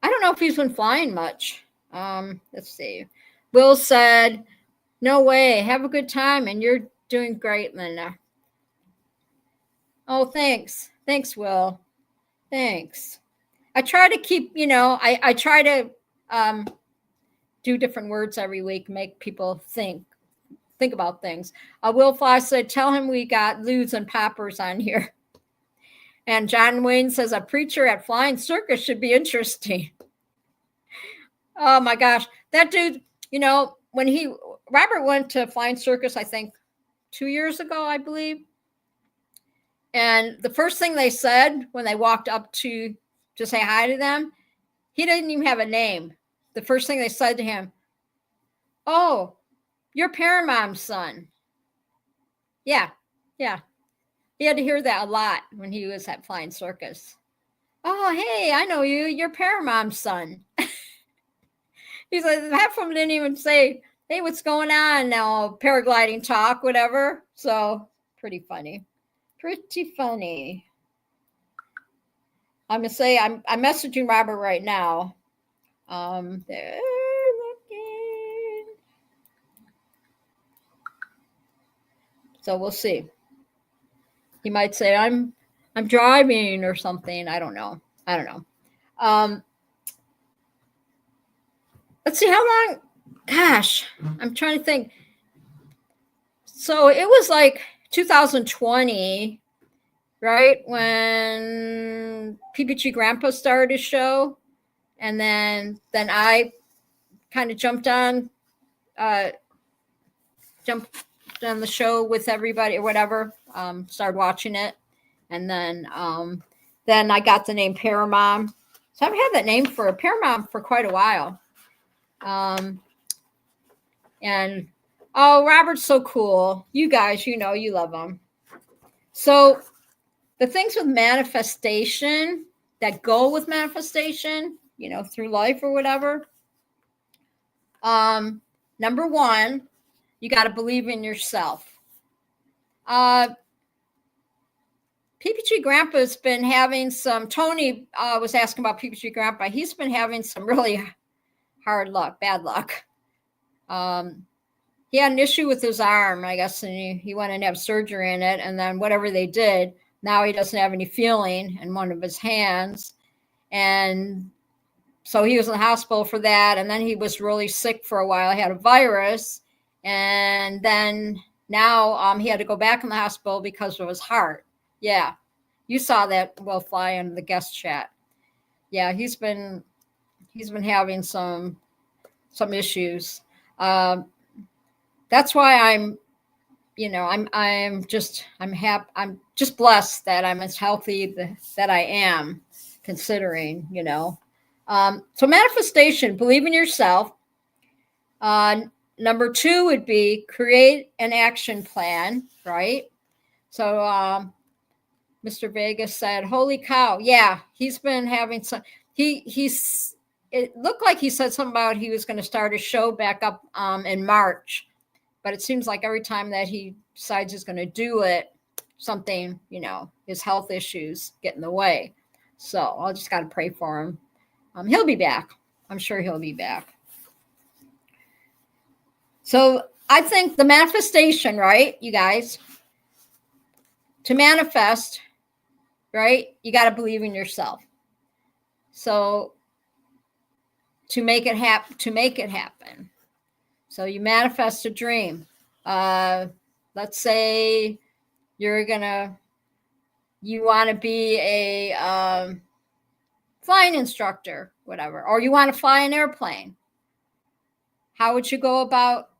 I don't know if he's been flying much. Let's see. Will said, no way. Have a good time. And you're doing great, Linda. Oh, thanks. Thanks, Will. Thanks. I try to keep, I try to do different words every week, make people think about things. Will Fly said, tell him we got Ludes and Poppers on here. And John Wayne says, a preacher at Flying Circus should be interesting. Oh my gosh. That dude, when Robert went to Flying Circus, I think 2 years ago, I believe. And the first thing they said when they walked up to say hi to them, he didn't even have a name. The first thing they said to him, oh, you're Paramom's son. Yeah. He had to hear that a lot when he was at Flying Circus. Oh, hey, I know you. You're Paramom's son. He's like, half of them didn't even say, hey, what's going on now? Paragliding talk, whatever. So pretty funny. Pretty funny. I'm going to say, I'm messaging Robert right now. They're looking. So we'll see. He might say, I'm driving or something. I don't know. Let's see how long. Gosh, I'm trying to think. So it was like 2020, right? When PPG Grandpa started his show. And then I kind of jumped on jumped on the show with everybody or whatever. Started watching it, and then I got the name Paramom. So I've had that name for Paramom for quite a while. And Robert's so cool. You guys, you love him. So the things with manifestation that go with manifestation, through life or whatever. Number one, you got to believe in yourself. PPG Grandpa's been having some, Tony was asking about PPG Grandpa. He's been having some really bad luck. He had an issue with his arm, I guess, and he went and had surgery in it. And then whatever they did, now he doesn't have any feeling in one of his hands. And so he was in the hospital for that. And then he was really sick for a while. He had a virus. And then now he had to go back in the hospital because of his heart. Yeah. You saw that, Will Fly, in the guest chat. Yeah, he's been having some issues. That's why I'm just blessed that I'm as healthy that I am, considering, So manifestation, believe in yourself. Number 2 would be create an action plan, right? So Mr. Vegas said, holy cow. Yeah, he's been having some, it looked like he said something about he was going to start a show back up in March. But it seems like every time that he decides he's going to do it, something, his health issues get in the way. So I just got to pray for him. He'll be back. I'm sure he'll be back. So I think the manifestation, right, you guys, to manifest, right, you got to believe in yourself. So to make it happen. So you manifest a dream. Let's say you want to be a flying instructor, whatever, or you want to fly an airplane. How would you go about,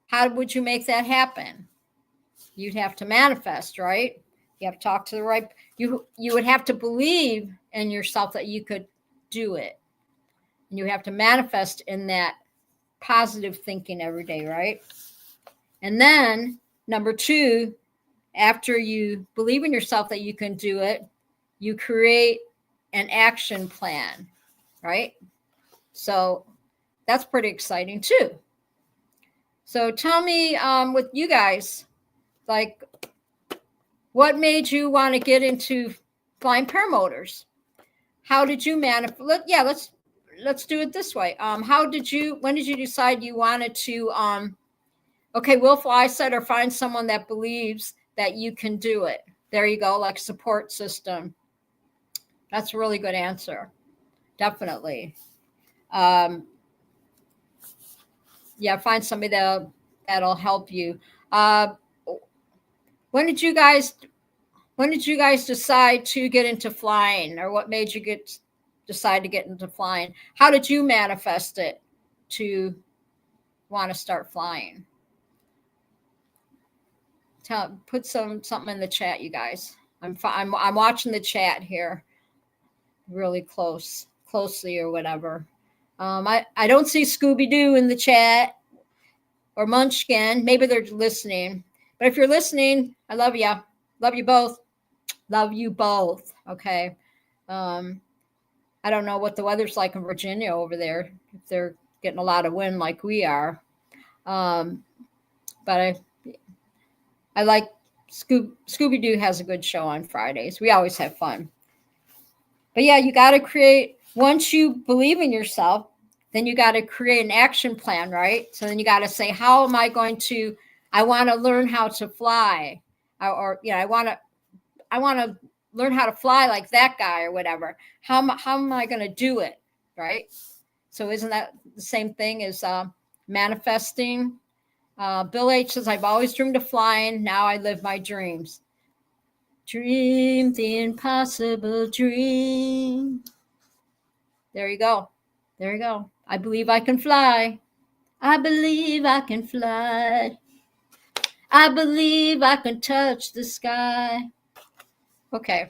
how would you make that happen? You'd have to manifest, right? You have to talk to the right, you would have to believe in yourself that you could do it. And you have to manifest in that positive thinking every day, right? And then number 2, after you believe in yourself that you can do it, you create an action plan, right? So that's pretty exciting too. So tell me, with you guys, like, what made you want to get into flying paramotors? How did you manifest? Let's do it this way. When did you decide you wanted to, Will Fly said, or find someone that believes that you can do it. There you go, like support system. That's a really good answer. Definitely. Find somebody that'll help you. When did you guys decide to get into flying, or what made you decide to get into flying? How did you manifest it to want to start flying? Put something in the chat, you guys. I'm watching the chat here really closely or whatever. I don't see Scooby-Doo in the chat or Munchkin. Maybe they're listening. But if you're listening, I love you. Love you both. Love you both. Okay. I don't know what the weather's like in Virginia over there, if they're getting a lot of wind like we are. But I like Scooby-Doo has a good show on Fridays. We always have fun. But yeah, you got to create, once you believe in yourself, then you got to create an action plan, right? So then you got to say, how am I going to, I want to learn how to fly, I want to learn how to fly like that guy or whatever. How am I going to do it, right? So isn't that the same thing as manifesting? Bill H says, I've always dreamed of flying. Now I live my dreams. Dream the impossible dream. There you go. I believe I can fly. I believe I can fly. I believe I can touch the sky. Okay.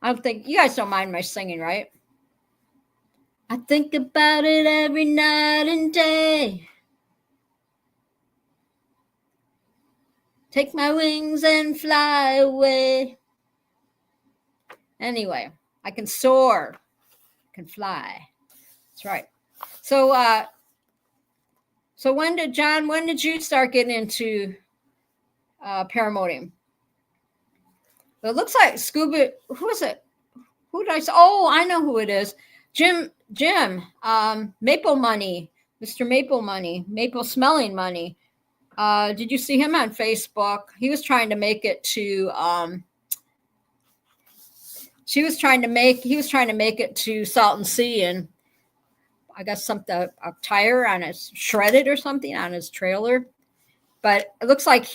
I don't think you guys don't mind my singing, right? I think about it every night and day. Take my wings and fly away. Anyway, I can soar. I can fly. That's right. So so when did you start getting into paramotoring? It looks like scuba. Who is it? Who did I say? Oh, I know who it is. Jim, Maple Money, Mr. Maple Money, Maple Smelling Money. Did you see him on Facebook? He was trying to make it to. He was trying to make it to Salton Sea, and I guess something a tire on his shredded or something on his trailer. But it looks like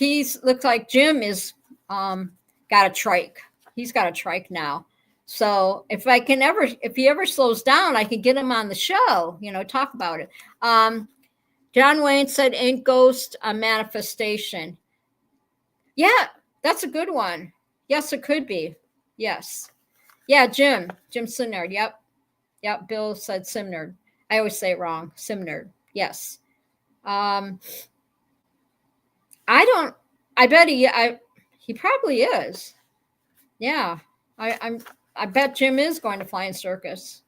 Jim is got a trike. He's got a trike now. So if he ever slows down, I can get him on the show, talk about it. John Wayne said, ain't ghost a manifestation? Yeah, that's a good one. Yes, it could be. Yes. Yeah, Jim Simnard. Yep. Bill said Simnard. I always say it wrong. Simnard. Yes. I bet he probably is. Yeah. I bet Jim is going to Flying Circus.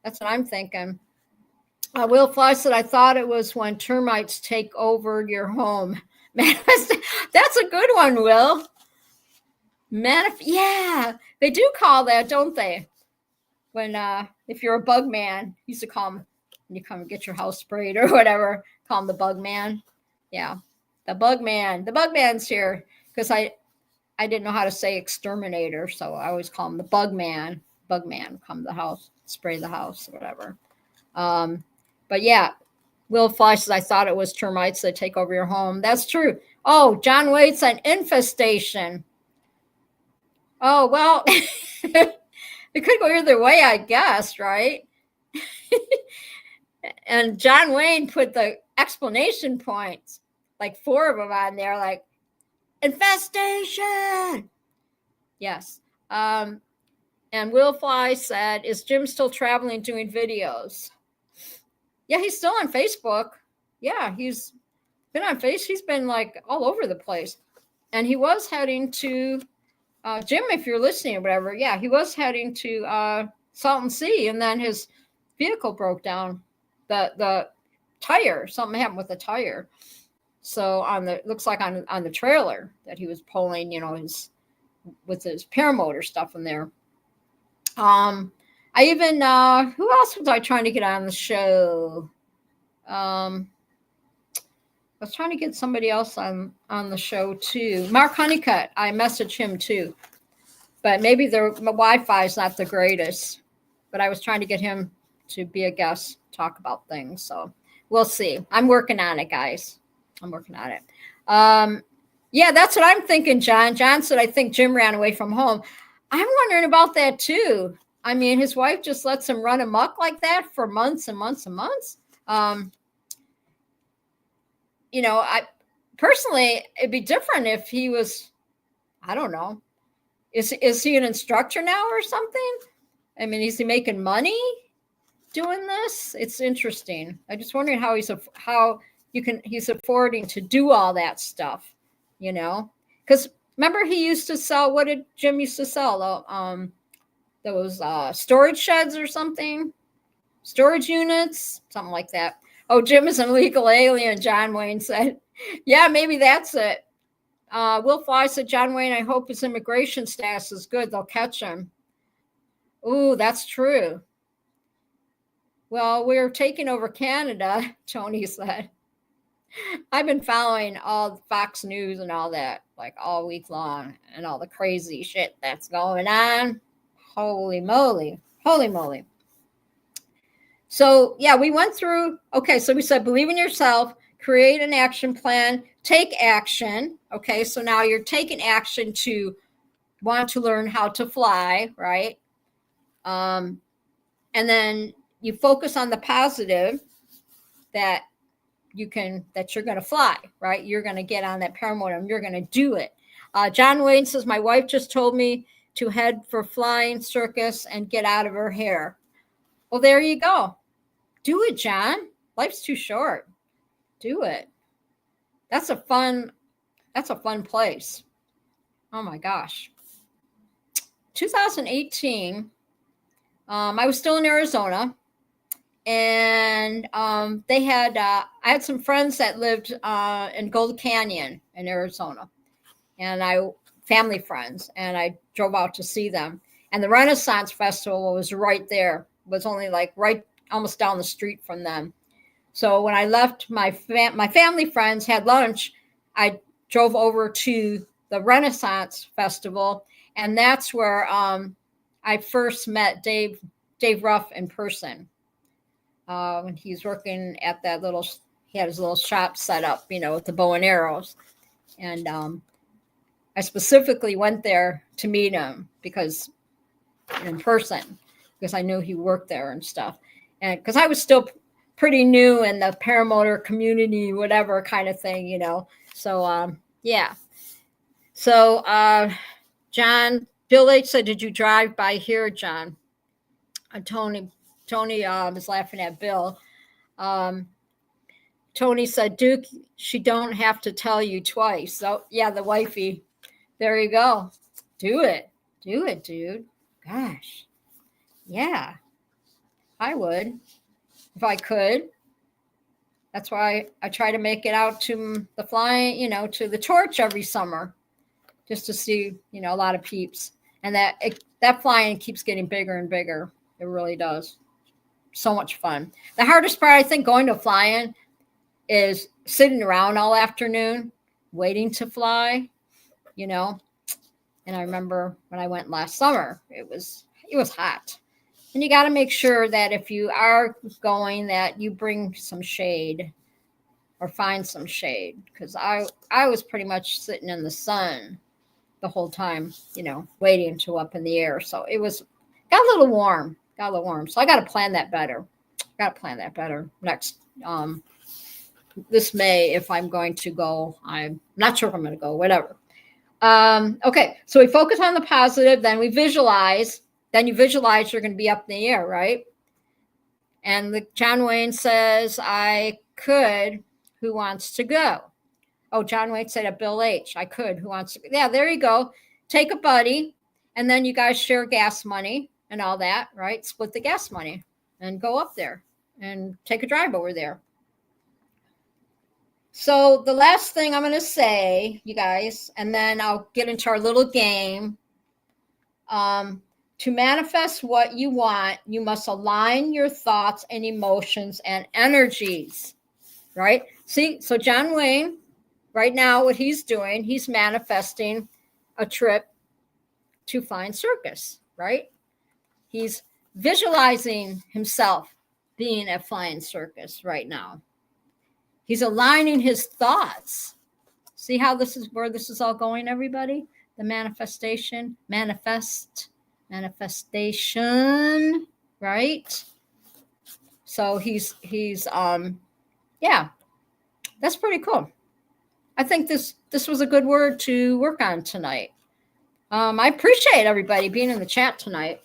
That's what I'm thinking. Will Fly said, I thought it was when termites take over your home. That's a good one, Will. Yeah, they do call that, don't they? When if you're a bug man, you used to call them when you come and get your house sprayed or whatever, call him the bug man. Yeah, the bug man. The bug man's here because I didn't know how to say exterminator, so I always call him the bug man. Bug man, come to the house, spray the house, or whatever. But yeah, Will Fly says, I thought it was termites that take over your home. That's true. Oh, John Wade said infestation. Oh, well, it could go either way, I guess, right? And John Wayne put the explanation points, like 4 of them on there, like infestation. Yes. And Will Fly said, is Jim still traveling doing videos? Yeah, he's still on Facebook. Yeah, he's been on Facebook. He's been like all over the place. And he was heading to Jim, if you're listening or whatever. Yeah, he was heading to Salton Sea, and then his vehicle broke down. The tire, something happened with the tire. So looks like on the trailer that he was pulling, with his paramotor stuff in there. I even who else was I trying to get on the show? I was trying to get somebody else on the show too. Mark Honeycutt, I messaged him too, but maybe my Wi-Fi is not the greatest. But I was trying to get him to be a guest, talk about things. So we'll see. I'm working on it, guys. I'm working on it. Yeah, that's what I'm thinking, John. John said, I think Jim ran away from home. I'm wondering about that too. I mean, his wife just lets him run amok like that for months and months and months. I personally, it'd be different if he was, I don't know, is he an instructor now or something? I mean, is he making money doing this? It's interesting. I just wondering how he's affording to do all that stuff, because remember he used to sell, what did Jim used to sell? Those storage sheds or something, storage units, something like that. Oh, Jim is an illegal alien, John Wayne said. Yeah, maybe that's it. Will Fly said, John Wayne, I hope his immigration status is good. They'll catch him. Ooh, that's true. Well, we're taking over Canada, Tony said. I've been following all Fox News and all that, like all week long, and all the crazy shit that's going on. Holy moly. Holy moly. So, yeah, we went through, okay, so we said believe in yourself, create an action plan, take action. Okay, so now you're taking action to want to learn how to fly, right? And then you focus on the positive, that that you're going to fly, right? You're going to get on that paramotor and you're going to do it. John Wayne says, my wife just told me to head for flying circus and get out of her hair. Well, there you go. Do it, John. Life's too short. Do it. That's a fun place. Oh my gosh. 2018, I was still in Arizona, and they had I had some friends that lived in Gold Canyon in Arizona, and family friends, and I drove out to see them. And the Renaissance Festival was right there. It was only like right almost down the street from them. So when I left, my family friends had lunch. I drove over to the Renaissance Festival, and that's where I first met Dave Ruff in person. When he's working at he had his little shop set up, with the bow and arrows. And I specifically went there to meet him in person, because I knew he worked there and stuff. And because I was still pretty new in the paramotor community, whatever kind of thing, So, yeah. So, John, Bill H said, did you drive by here, John? Tony is laughing at Bill. Tony said, Duke, she don't have to tell you twice. So, yeah, the wifey. There you go. Do it, dude. Gosh. Yeah, I would if I could. That's why I try to make it out to the flying, to the torch every summer, just to see, a lot of peeps. And that flying keeps getting bigger and bigger. It really does. So much fun. The hardest part, I think, going to flying is sitting around all afternoon waiting to fly, And I remember when I went last summer, it was hot. And you got to make sure that if you are going, that you bring some shade or find some shade, because I was pretty much sitting in the sun the whole time, waiting to up in the air. So got a little warm. So I got to plan that better. Next this May, if I'm going to go. I'm not sure if I'm going to go, whatever. Okay, so we focus on the positive, then we visualize. Then you visualize you're going to be up in the air, right? And John Wayne says, I could. Who wants to go? Oh, John Wayne said at Bill H. I could. Who wants to go? Yeah, there you go. Take a buddy, and then you guys share gas money and all that, right? Split the gas money and go up there and take a drive over there. So the last thing I'm going to say, you guys, and then I'll get into our little game. To manifest what you want, you must align your thoughts and emotions and energies, right? See, so John Wayne, right now, what he's doing, he's manifesting a trip to flying circus, right? He's visualizing himself being at flying circus right now. He's aligning his thoughts. See how where this is all going, everybody? The manifestation, manifestation, right? So he's yeah, that's pretty cool. I think this was a good word to work on tonight. I appreciate everybody being in the chat tonight.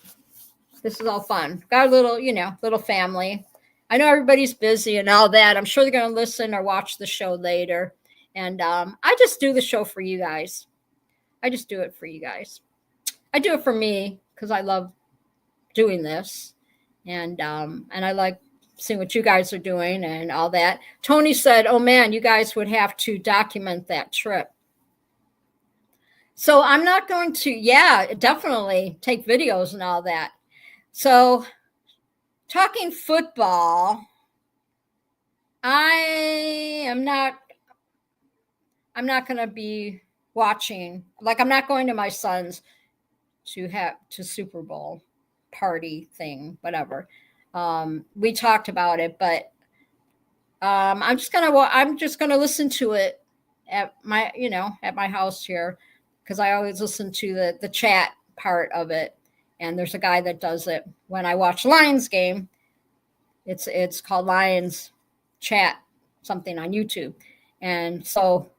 This is all fun. Got a little, little family. I know everybody's busy and all that. I'm sure they're going to listen or watch the show later. And I just do the show for you guys. I just do it for you guys. I do it for me because I love doing this. And I like seeing what you guys are doing and all that. Tony said, oh man, you guys would have to document that trip. So I'm not going to, definitely take videos and all that. So talking football, I'm not going to be watching, like I'm not going to my son's to Super Bowl party thing, whatever. We talked about it, but I'm just gonna listen to it at my house here, because I always listen to the chat part of it. And there's a guy that does it when I watch Lions game. It's called Lions Chat something on YouTube. And so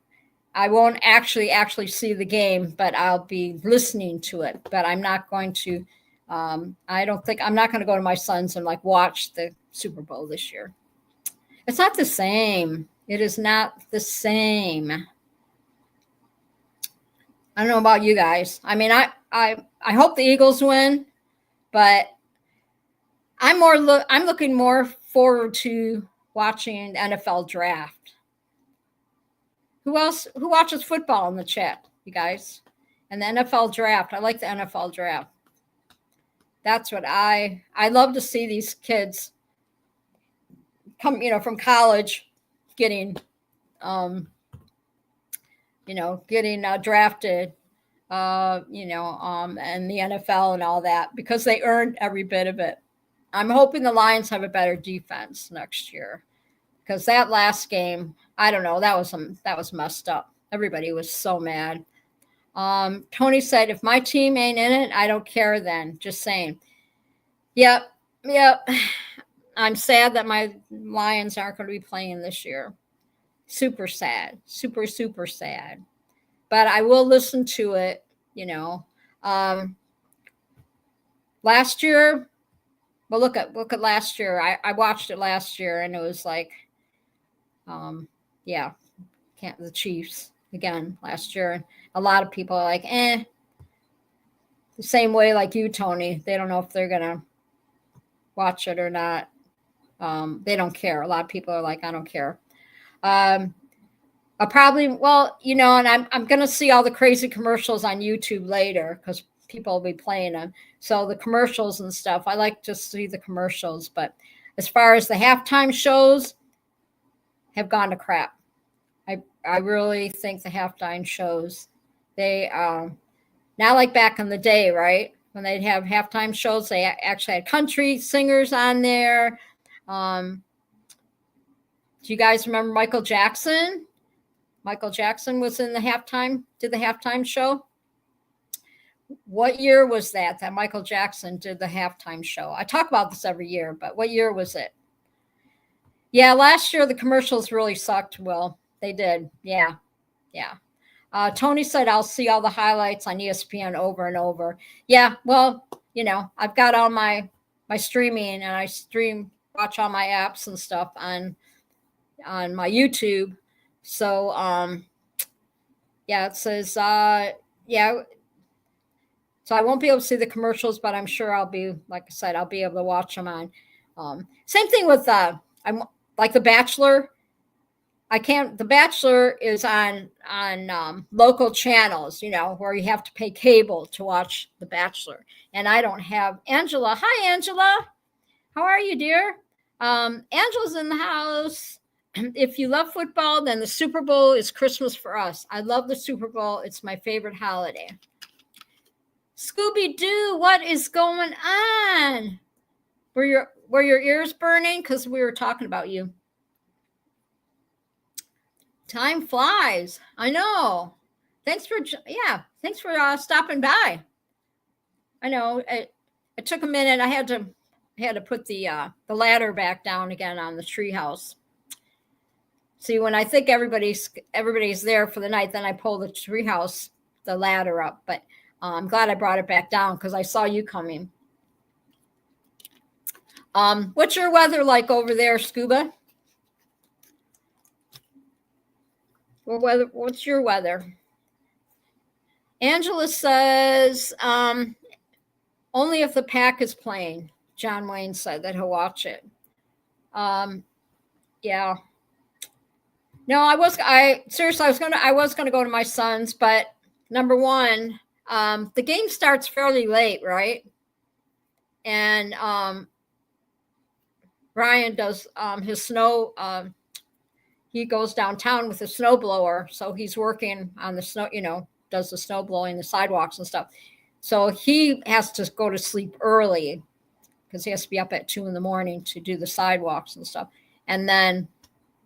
I won't actually see the game, but I'll be listening to it. But I'm not going to, I don't think, I'm not going to go to my sons and like watch the Super Bowl this year. It's not the same. It is not the same. I don't know about you guys. I mean, I hope the Eagles win, but I'm looking more forward to watching the NFL draft. Who watches football in the chat, you guys? And the NFL draft. I like the NFL draft. That's what I love to see these kids come, from college, getting, getting drafted, and the NFL and all that, because they earned every bit of it. I'm hoping the Lions have a better defense next year, because that last game, I don't know, that was messed up. Everybody was so mad. Tony said, if my team ain't in it, I don't care then. Just saying. Yep. I'm sad that my Lions aren't going to be playing this year. Super sad. Super, super sad. But I will listen to it, Last year, well, look at last year. I watched it last year, and it was like, the Chiefs again last year. A lot of people are like, the same way like you, Tony. They don't know if they're gonna watch it or not. They don't care. A lot of people are like, I don't care. I'll probably, and I'm gonna see all the crazy commercials on YouTube later, because people will be playing them. So the commercials and stuff, I like to see the commercials. But as far as the halftime shows, have gone to crap. I really think the halftime shows, they not like back in the day, right? When they'd have halftime shows, they actually had country singers on there. Do you guys remember Michael Jackson? Michael Jackson was in did the halftime show. What year was that Michael Jackson did the halftime show? I talk about this every year, but what year was it? Yeah, last year the commercials really sucked, Will. They did. Yeah. Tony said, I'll see all the highlights on ESPN over and over. Yeah, well, I've got all my streaming, and I watch all my apps and stuff on my YouTube. So, it says, So I won't be able to see the commercials, but I'm sure I'll be, like I said, I'll be able to watch them on. Same thing with I'm like The Bachelor. The Bachelor is on local channels, where you have to pay cable to watch The Bachelor. And I don't have Angela. Hi, Angela. How are you, dear? Angela's in the house. If you love football, then the Super Bowl is Christmas for us. I love the Super Bowl. It's my favorite holiday. Scooby-Doo, what is going on? Were your ears burning? Because we were talking about you. Time flies. I know. Thanks for stopping by. I know it took a minute. I had to put the ladder back down again on the treehouse. See, when I think everybody's there for the night, then I pull the treehouse, the ladder up. But I'm glad I brought it back down, because I saw you coming. What's your weather like over there, Scuba? What's your weather? Angela says, only if the Pack is playing. John Wayne said that he'll watch it. Yeah. No, I was gonna go to my son's, but number one, the game starts fairly late, right? And Brian does his snow. He goes downtown with a snowblower, so he's working on the snow. Does the snow blowing, the sidewalks and stuff. So he has to go to sleep early, because he has to be up at 2 a.m. to do the sidewalks and stuff. And then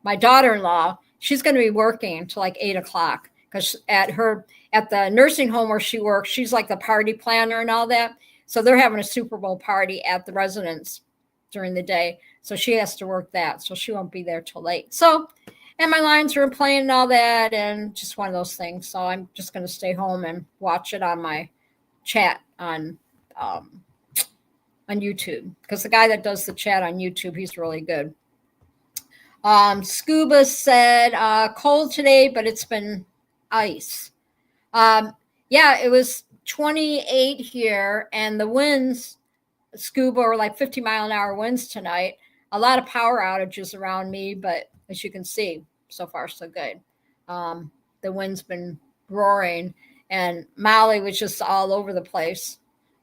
my daughter-in-law, she's going to be working until like 8 o'clock, because at the nursing home where she works, she's like the party planner and all that. So they're having a Super Bowl party at the residence. during the day. So she has to work that. So she won't be there till late. So, and my lines are playing and all that, and just one of those things. So I'm just going to stay home and watch it on my chat on YouTube, because the guy that does the chat on YouTube, he's really good. Scuba said cold today, but it's been ice. Yeah, it was 28 here, and the winds, Scuba, were like 50-mile-an-hour winds tonight. A lot of power outages around me, but as you can see, so far so good. The wind's been roaring, and Molly was just all over the place.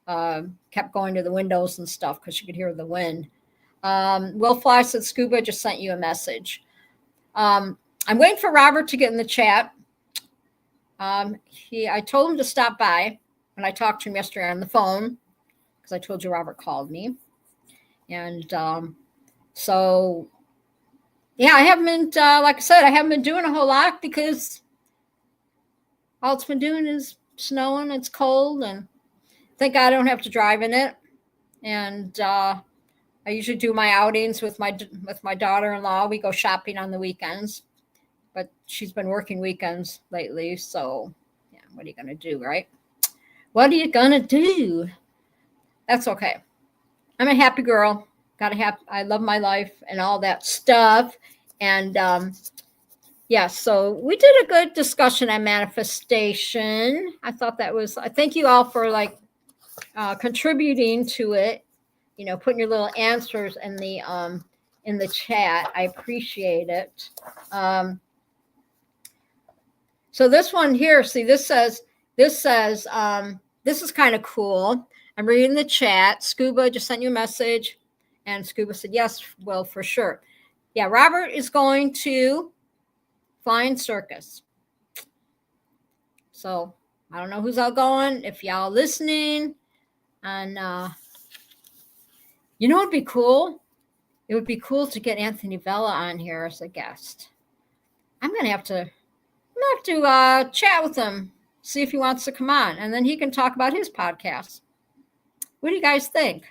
Kept going to the windows and stuff because she could hear the wind. Will Fly said, Scuba just sent you a message. I'm waiting for Robert to get in the chat. I told him to stop by when I talked to him yesterday on the phone, because I told you Robert called me. And so, yeah, I haven't been, like I said, I haven't been doing a whole lot because all it's been doing is snowing. It's cold, and thank God I don't have to drive in it. And I usually do my outings with my daughter-in-law. We go shopping on the weekends, but she's been working weekends lately. So, yeah, what are you going to do, right? What are you going to do? That's okay. I'm a happy girl. I love my life and all that stuff. And yeah, so we did a good discussion on manifestation. I thought that was, I thank you all for contributing to it, putting your little answers in the chat. I appreciate it. So this one here, see, this says, this is kind of cool. I'm reading the chat. Scuba just sent you a message, and Scuba said, yes, well, for sure. Yeah, Robert is going to Flying Circus. So I don't know who's all going, if y'all listening. And it'd be cool. It would be cool to get Anthony Vella on here as a guest. I'm going to have to chat with him, see if he wants to come on, and then he can talk about his podcast. What do you guys think?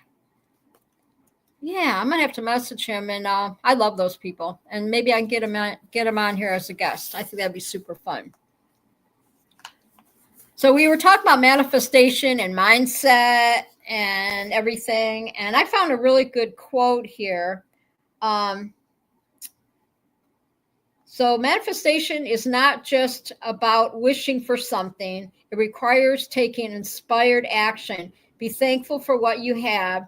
Yeah, I'm going to have to message him, and I love those people, and maybe I can get him on here as a guest. I think that'd be super fun. So we were talking about manifestation and mindset and everything, and I found a really good quote here. So manifestation is not just about wishing for something. It requires taking inspired action. Be thankful for what you have.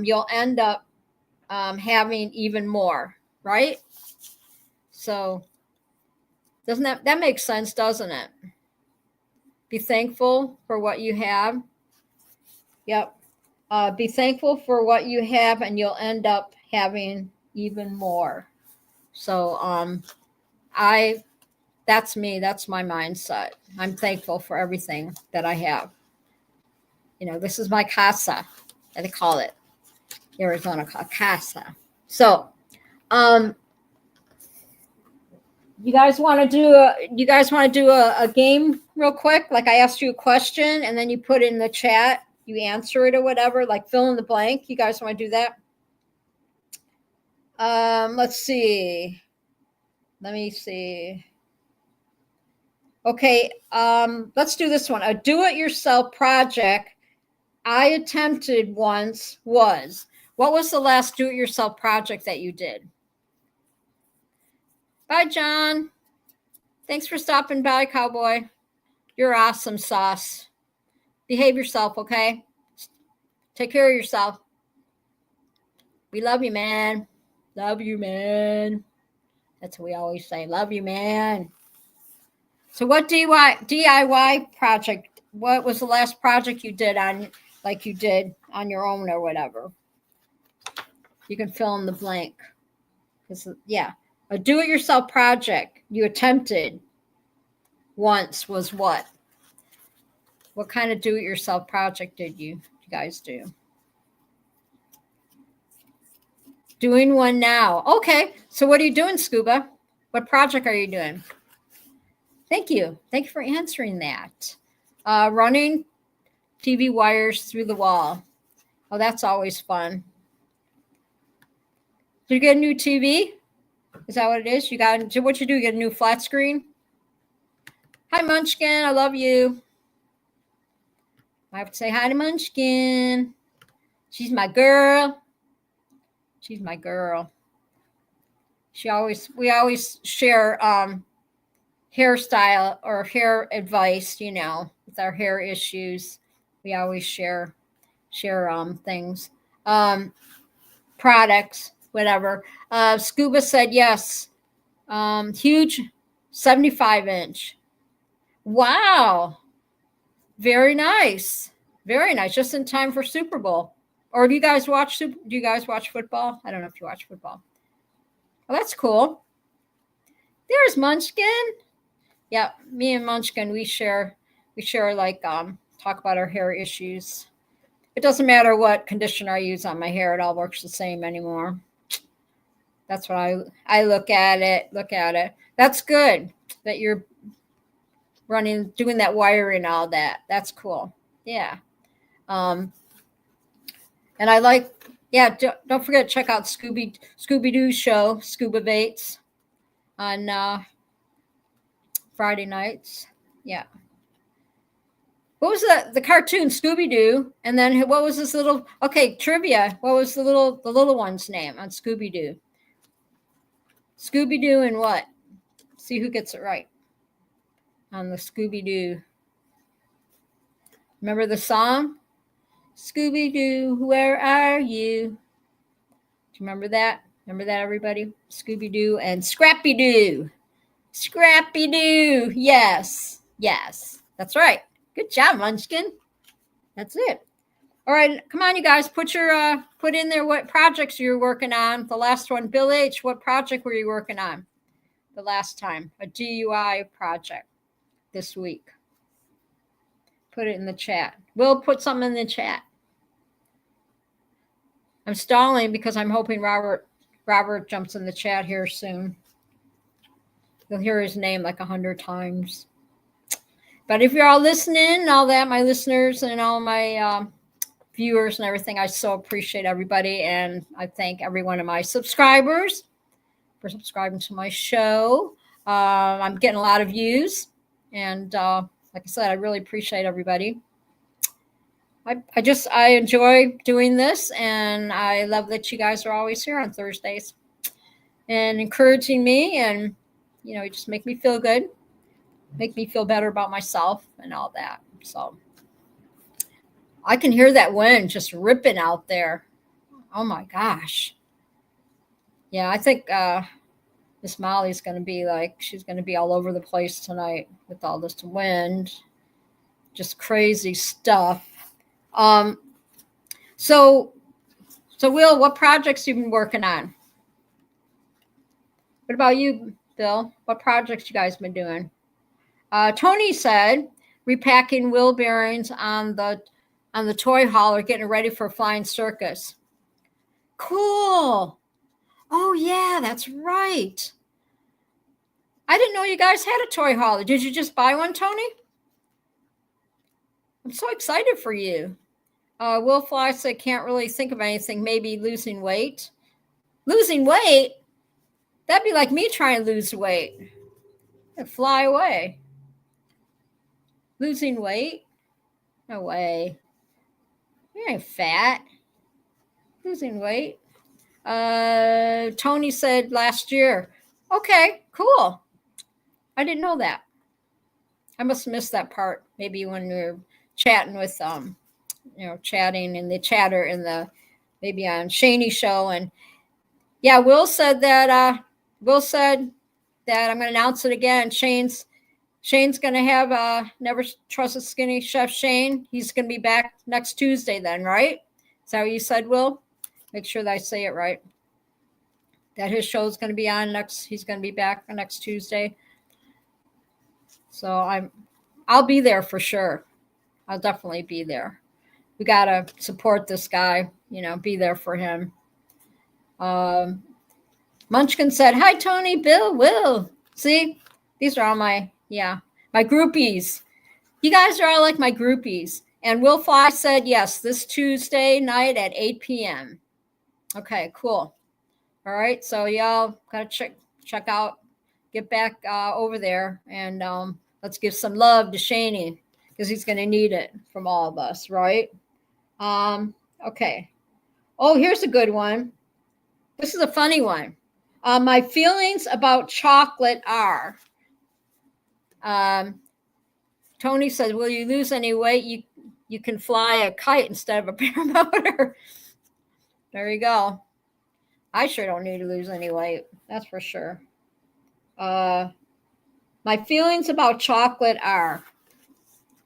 You'll end up having even more, right? So doesn't that make sense, doesn't it? Be thankful for what you have. Yep. Be thankful for what you have, and you'll end up having even more. So that's me. That's my mindset. I'm thankful for everything that I have. This is my casa, they call it. Arizona casa. So, you guys want to do a game real quick? Like, I asked you a question and then you put it in the chat, you answer it or whatever, like fill in the blank. You guys want to do that? Let's see. Let me see. Okay, let's do this one. A do-it-yourself project I attempted once was. What was the last do-it-yourself project that you did? Bye, John. Thanks for stopping by, Cowboy. You're awesome, Sauce. Behave yourself, okay? Take care of yourself. We love you, man. Love you, man. That's what we always say. Love you, man. So what DIY project, what was the last project you did on your own or whatever? You can fill in the blank. Yeah. A do-it-yourself project you attempted once was what? What kind of do-it-yourself project did you guys do? Doing one now. Okay. So what are you doing, Scuba? What project are you doing? Thank you. Thank you for answering that. Running TV wires through the wall. Oh, that's always fun. Did you get a new TV? Is that what it is? What you do? You get a new flat screen? Hi, Munchkin. I love you. I have to say hi to Munchkin. She's my girl. She's my girl. We always share hairstyle or hair advice, with our hair issues. We always share things, products, whatever. Scuba said yes. Huge 75-inch. Wow. Very nice. Very nice. Just in time for Super Bowl. Or do you guys watch football? I don't know if you watch football. Oh, that's cool. There's Munchkin. Yeah, me and Munchkin, we share like talk about our hair issues. It doesn't matter what conditioner I use on my hair, it all works the same anymore. That's what I look at it. That's good that you're doing that wiring, all that. That's cool. Yeah. And I like, don't forget to check out Scooby-Doo's show, Scuba Baits, on Friday nights. Yeah. What was the cartoon Scooby-Doo? And then what was this little, trivia. What was the little one's name on Scooby-Doo? Scooby-Doo and what? See who gets it right on the Scooby-Doo. Remember the song? Scooby-Doo, where are you? Do you remember that? Remember that, everybody? Scooby-Doo and Scrappy-Doo. Scrappy-Doo. Yes. That's right. Good job, Munchkin. That's it. All right, come on, you guys. Put in there what projects you're working on. The last one, Bill H., what project were you working on the last time? A DUI project this week. Put it in the chat. We'll put something in the chat. I'm stalling because I'm hoping Robert jumps in the chat here soon. You'll hear his name like 100 times. But if you're all listening and all that, my listeners and all my viewers and everything, I so appreciate everybody. And I thank every one of my subscribers for subscribing to my show. I'm getting a lot of views. And like I said, I really appreciate everybody. I enjoy doing this. And I love that you guys are always here on Thursdays and encouraging me. And, you just make me feel good. Make me feel better about myself and all that. So I can hear that wind just ripping out there. Oh my gosh. Yeah, I think Miss Molly's going to be she's going to be all over the place tonight with all this wind. Just crazy stuff. So Will, what projects you been working on? What about you, Bill? What projects you guys been doing? Tony said repacking wheel bearings on the toy hauler, getting ready for flying circus. Cool. Oh yeah, that's right. I didn't know you guys had a toy hauler. Did you just buy one, Tony? I'm so excited for you. Will Fly said can't really think of anything. Maybe losing weight. Losing weight? That'd be like me trying to lose weight. I'd fly away. Losing weight? No way. You ain't fat. Losing weight. Tony said last year. Okay, cool. I didn't know that. I must have missed that part. Maybe when we were chatting with chatting in the chatter in the maybe on Shaney show. And yeah, Will said that I'm going to announce it again. Shane's going to have Never Trust a Skinny Chef Shane. He's going to be back next Tuesday then, right? Is that what you said, Will? Make sure that I say it right. That his show is going to be on he's going to be back next Tuesday. So I'll be there for sure. I'll definitely be there. We got to support this guy, be there for him. Munchkin said, hi, Tony, Bill, Will. See, these are all my groupies. You guys are all like my groupies. And Will Fly said, yes, this Tuesday night at 8 p.m. Okay, cool. All right, so y'all gotta check out, get back over there, and let's give some love to Shaney because he's gonna need it from all of us, right? Um, okay. Oh, here's a good one. This is a funny one. My feelings about chocolate are. Um, Tony says, "Will you lose any weight? You can fly a kite instead of a paramotor." There you go. I sure don't need to lose any weight. That's for sure. My feelings about chocolate are.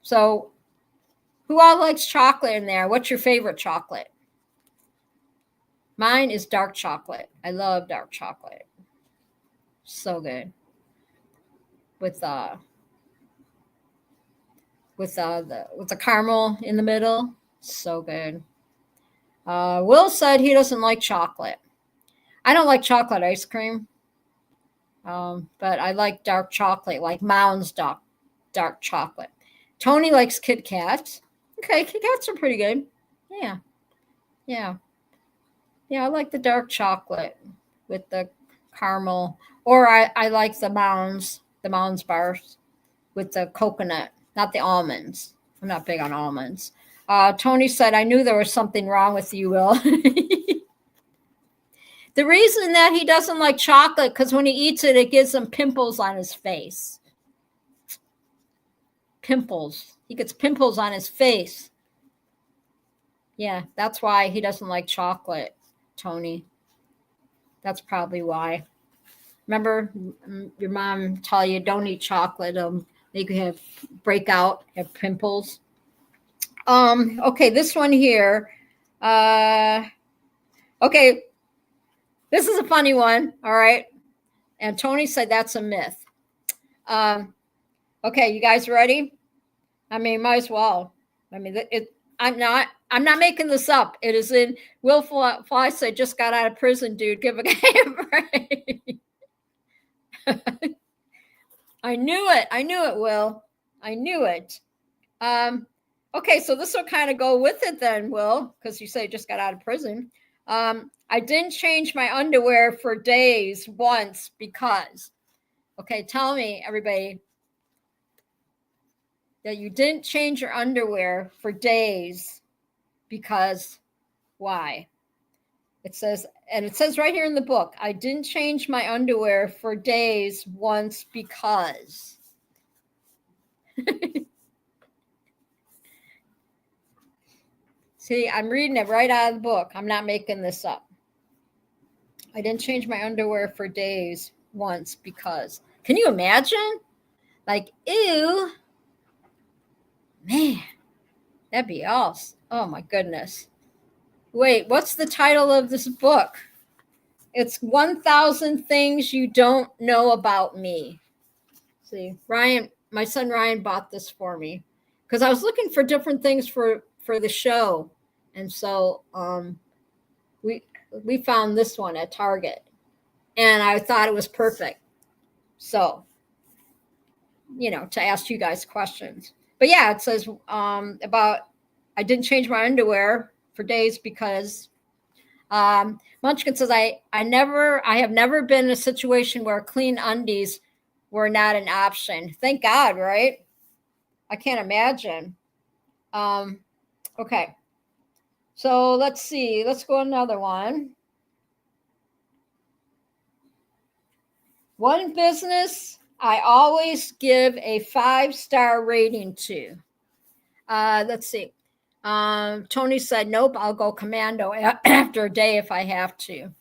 So, who all likes chocolate in there? What's your favorite chocolate? Mine is dark chocolate. I love dark chocolate. So good. With the caramel in the middle. So good. Will said he doesn't like chocolate. I don't like chocolate ice cream, but I like dark chocolate, like Mounds dark chocolate. Tony likes Kit Kats. Okay, Kit Kats are pretty good. Yeah, yeah, yeah. I like the dark chocolate with the caramel, or I like the Mounds bars with the coconut, not the almonds. I'm not big on almonds. Tony said, I knew there was something wrong with you, Will. The reason that he doesn't like chocolate, because when he eats it, it gives him pimples on his face. Pimples. He gets pimples on his face. Yeah, that's why he doesn't like chocolate, Tony. That's probably why. Remember your mom tell you don't eat chocolate. Make you have breakout, have pimples. Okay, this one here. Okay, this is a funny one. All right. And Tony said that's a myth. Okay, you guys ready? I mean, might as well. I mean, I'm not making this up. It is in Will Fly said just got out of prison, dude. Give a guy a break. I knew it. I knew it, Will. I knew it. Okay, so this will kind of go with it then, Will, because you say just got out of prison. I didn't change my underwear for days once because. Okay, tell me, everybody, that you didn't change your underwear for days because why? It says, and it says right here in the book, I didn't change my underwear for days once because. See, I'm reading it right out of the book. I'm not making this up. I didn't change my underwear for days once because. Can you imagine? Like, ew. Man, that'd be awesome. Oh my goodness. Wait, what's the title of this book? It's 1,000 Things You Don't Know About Me. See, Ryan, my son Ryan bought this for me because I was looking for different things for the show. And so we found this one at Target. And I thought it was perfect. So, to ask you guys questions. But yeah, it says about I didn't change my underwear for days because Munchkin says I have never been in a situation where clean undies were not an option. Thank God, right? I can't imagine. Okay. So let's see. Let's go another one. One business I always give a 5-star rating to. Let's see. Tony said, nope, I'll go commando after a day if I have to.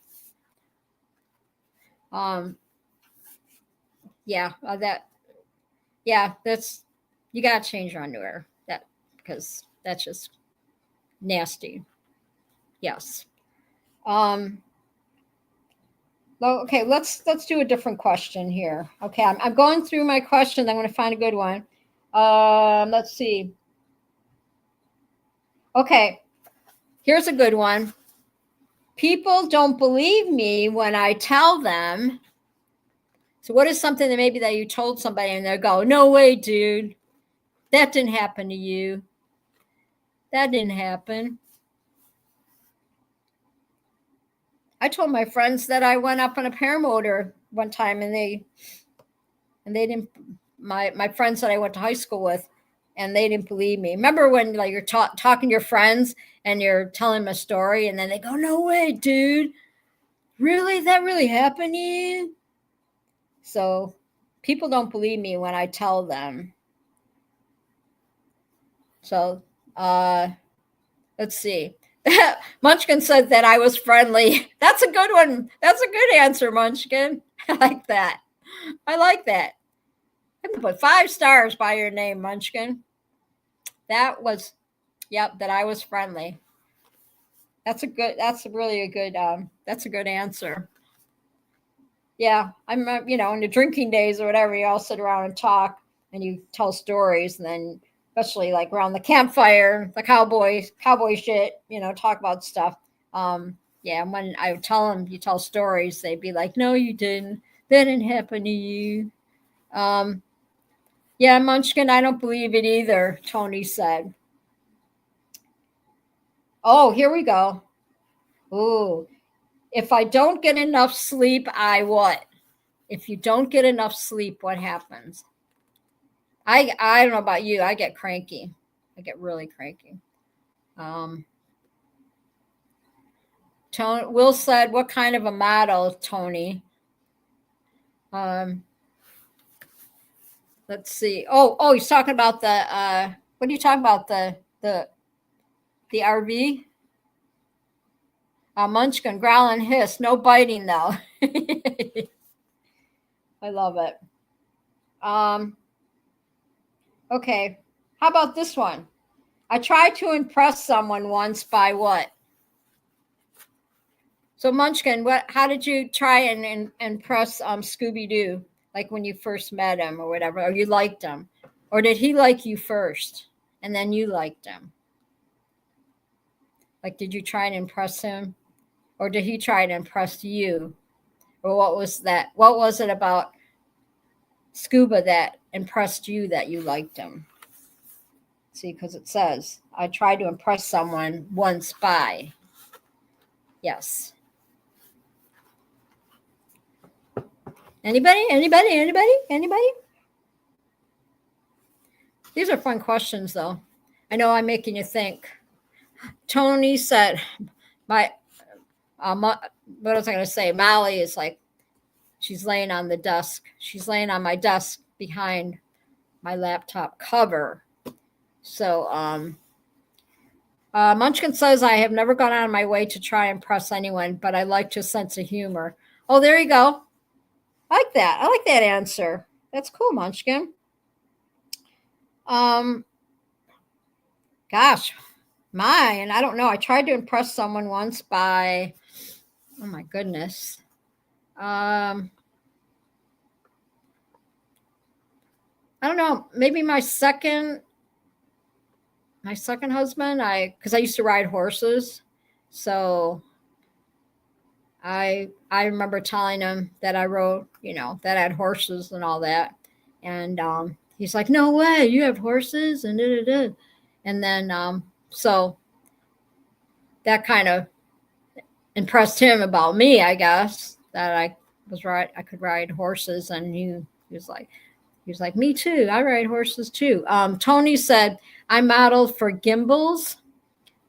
Yeah, that's, you got to change your underwear because that's just nasty. Yes. Okay, let's do a different question here. Okay, I'm going through my questions. I'm going to find a good one. Let's see. Okay, here's a good one. People don't believe me when I tell them. So what is something that maybe that you told somebody and they go, no way, dude. That didn't happen to you. That didn't happen. I told my friends that I went up on a paramotor one time, and they didn't. My friends that I went to high school with, and they didn't believe me. Remember when like you're talking to your friends and you're telling them a story, and then they go, "No way, dude! Really? That really happened to you?" So people don't believe me when I tell them. So let's see. Munchkin said that I was friendly. That's a good one. That's a good answer, Munchkin. I like that. I like that. I'm gonna put 5 stars by your name, Munchkin. That was, yep, that I was friendly. That's a good. That's really a good. That's a good answer. Yeah, I'm. In the drinking days or whatever, you all sit around and talk, and you tell stories, and then especially like around the campfire, the cowboy shit. Talk about stuff. Yeah, and when I would tell them, you tell stories, they'd be like, "No, you didn't. That didn't happen to you." Yeah, Munchkin, I don't believe it either. Tony said. Oh, here we go. Ooh, if I don't get enough sleep, I what? If you don't get enough sleep, what happens? I don't know about you. I get cranky. I get really cranky. Um, Will said, "What kind of a model, Tony?" Um, let's see. Oh, he's talking about the. What are you talking about? The RV? Munchkin, growl and hiss. No biting though. I love it. Okay. How about this one? I tried to impress someone once by what? So Munchkin, how did you try and impress Scooby Doo? Like when you first met him or whatever, or you liked him? Or did he like you first and then you liked him? Like, did you try and impress him? Or did he try to impress you? Or what was that? What was it about Scuba that impressed you that you liked him? See, because it says, I tried to impress someone once by. Yes. Anybody? These are fun questions, though. I know I'm making you think. Tony said, "My, what was I going to say? Molly is like, she's laying on the desk. She's laying on my desk behind my laptop cover." So, Munchkin says, "I have never gone out of my way to try and impress anyone, but I like your sense of humor." Oh, there you go. I like that. I like that answer. That's cool, Munchkin. Gosh, mine. I don't know. I tried to impress someone once by, oh my goodness. I don't know. Maybe my second husband. Because I used to ride horses, so I remember telling him that I rode, that I had horses and all that, and he's like, "No way, you have horses," and da, da, da. And then so that kind of impressed him about me, I guess, that I could ride horses, and he was like, "Me too. I ride horses too." Tony said, "I modeled for gimbals."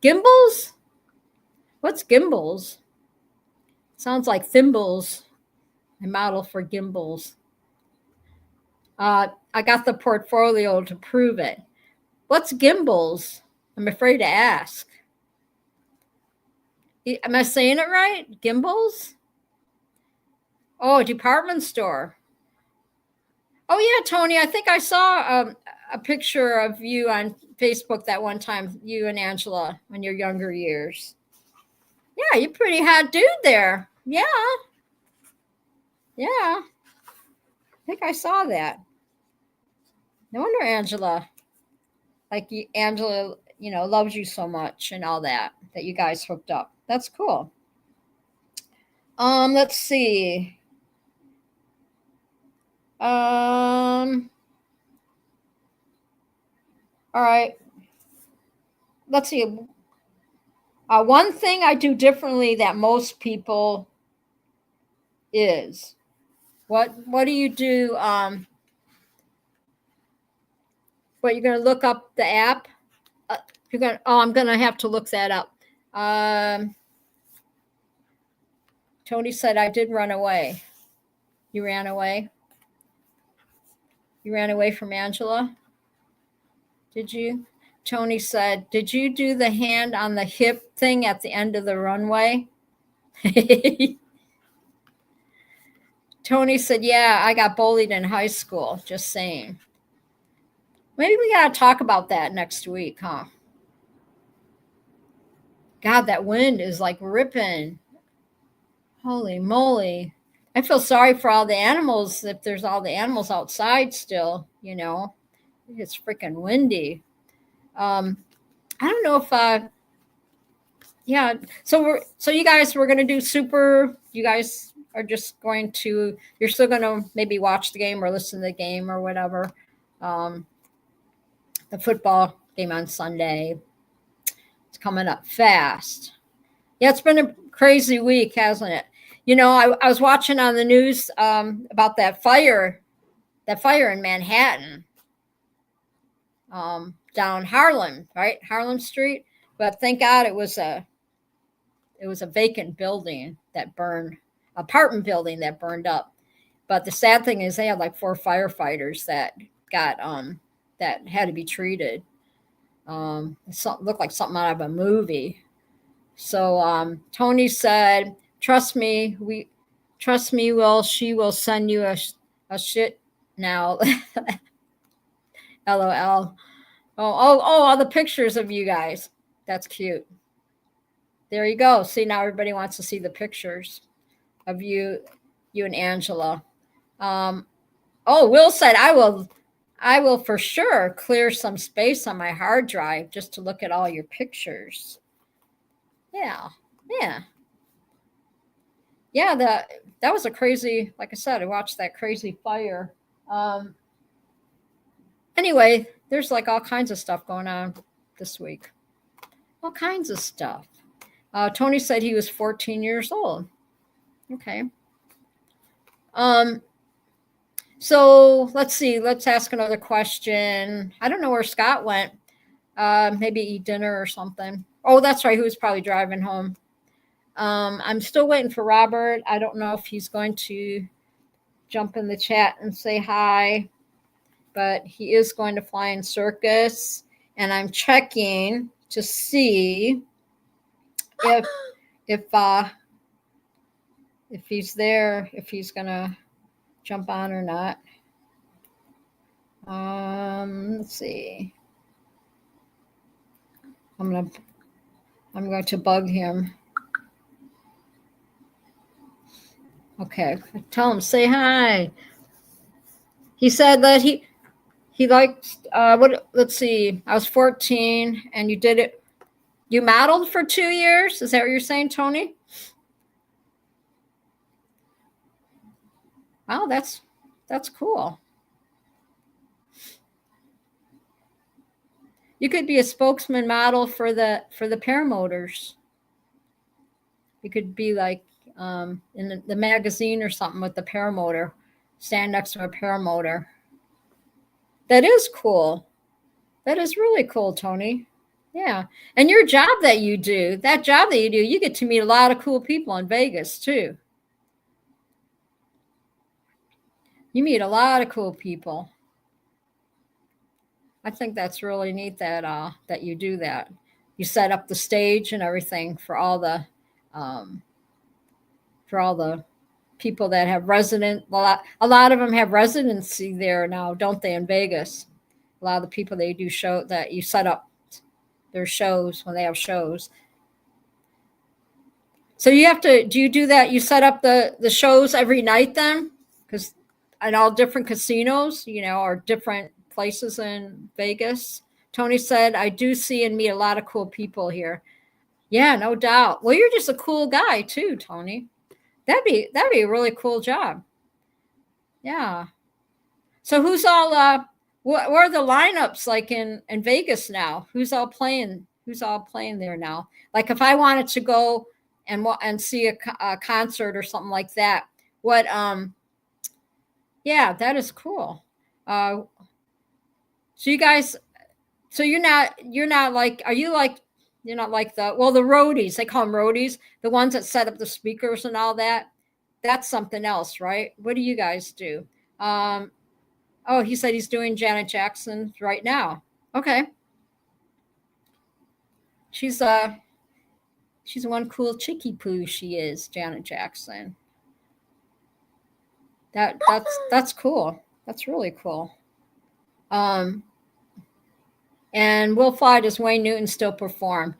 Gimbals? What's gimbals? Sounds like thimbles. I model for gimbals. I got the portfolio to prove it. What's gimbals? I'm afraid to ask. Am I saying it right? Gimbals? Oh, department store. Oh yeah, Tony. I think I saw a picture of you on Facebook that one time. You and Angela in your younger years. Yeah, you're pretty hot dude there. Yeah, yeah. I think I saw that. No wonder Angela, Angela, loves you so much and all that you guys hooked up. That's cool. Let's see. All right. Let's see. One thing I do differently that most people is what do you do? What you're gonna look up the app? You're gonna I'm gonna have to look that up. Tony said I did run away. You ran away? You ran away from Angela? Did you? Tony said, did you do the hand on the hip thing at the end of the runway? Tony said, yeah, I got bullied in high school. Just saying. Maybe we got to talk about that next week, huh? God, that wind is like ripping. Holy moly. I feel sorry for all the animals if there's all the animals outside still, you know. It's freaking windy. I don't know if yeah. So you guys we're gonna do super. You guys are just going to you're still gonna maybe watch the game or listen to the game or whatever. The football game on Sunday. It's coming up fast. Yeah, it's been a crazy week, hasn't it? You know, I was watching on the news about that fire in Manhattan, down Harlem, right? Harlem Street. But thank God it was a vacant building that burned, apartment building that burned up. But the sad thing is they had like 4 firefighters that got that had to be treated. It looked like something out of a movie. So Tony said, "Trust me, Will. She will send you a shit now." LOL. Oh, all the pictures of you guys. That's cute. There you go. See, now everybody wants to see the pictures of you and Angela. Will said, I will for sure clear some space on my hard drive just to look at all your pictures. Yeah. That was a crazy, like I said, I watched that crazy fire. Anyway, there's like all kinds of stuff going on this week. All kinds of stuff. Tony said he was 14 years old. Okay. So let's see. Let's ask another question. I don't know where Scott went. Maybe eat dinner or something. Oh, that's right. He was probably driving home. I'm still waiting for Robert. I don't know if he's going to jump in the chat and say hi, but he is going to fly in circus. And I'm checking to see if he's there, if he's gonna jump on or not. Let's see. I'm going to bug him. Okay, tell him, say hi. He said that he liked let's see, I was 14 and you did it. You modeled for 2 years? Is that what you're saying, Tony? Wow, that's cool. You could be a spokesman model for the paramotors. You could be like in the magazine or something with the paramotor, stand next to a paramotor. That is cool. That is really cool, Tony. Yeah. And your job that you do, you get to meet a lot of cool people in Vegas too. You meet a lot of cool people. I think that's really neat that you do that. You set up the stage and everything for all the people that have a lot of them have residency there now, don't they, in Vegas? A lot of the people they do show that you set up their shows when they have shows. So do you do that? You set up the shows every night then? Because in all different casinos, or different places in Vegas. Tony said, I do see and meet a lot of cool people here. Yeah, no doubt. Well, you're just a cool guy too, Tony. That'd be a really cool job. Yeah. So who's all what are the lineups like in Vegas now? Who's all playing Who's all playing there now? Like if I wanted to go and see a concert or something like that, what yeah, that is cool. So you guys, so you're not like, are you like, you're not like the roadies, they call them roadies, the ones that set up the speakers and all that. That's something else, right? What do you guys do? Um, oh, he said he's doing Janet Jackson right now. Okay. She's one cool chickie poo, she is, Janet Jackson. That's cool. That's really cool. Um, and Will Fly, does Wayne Newton still perform?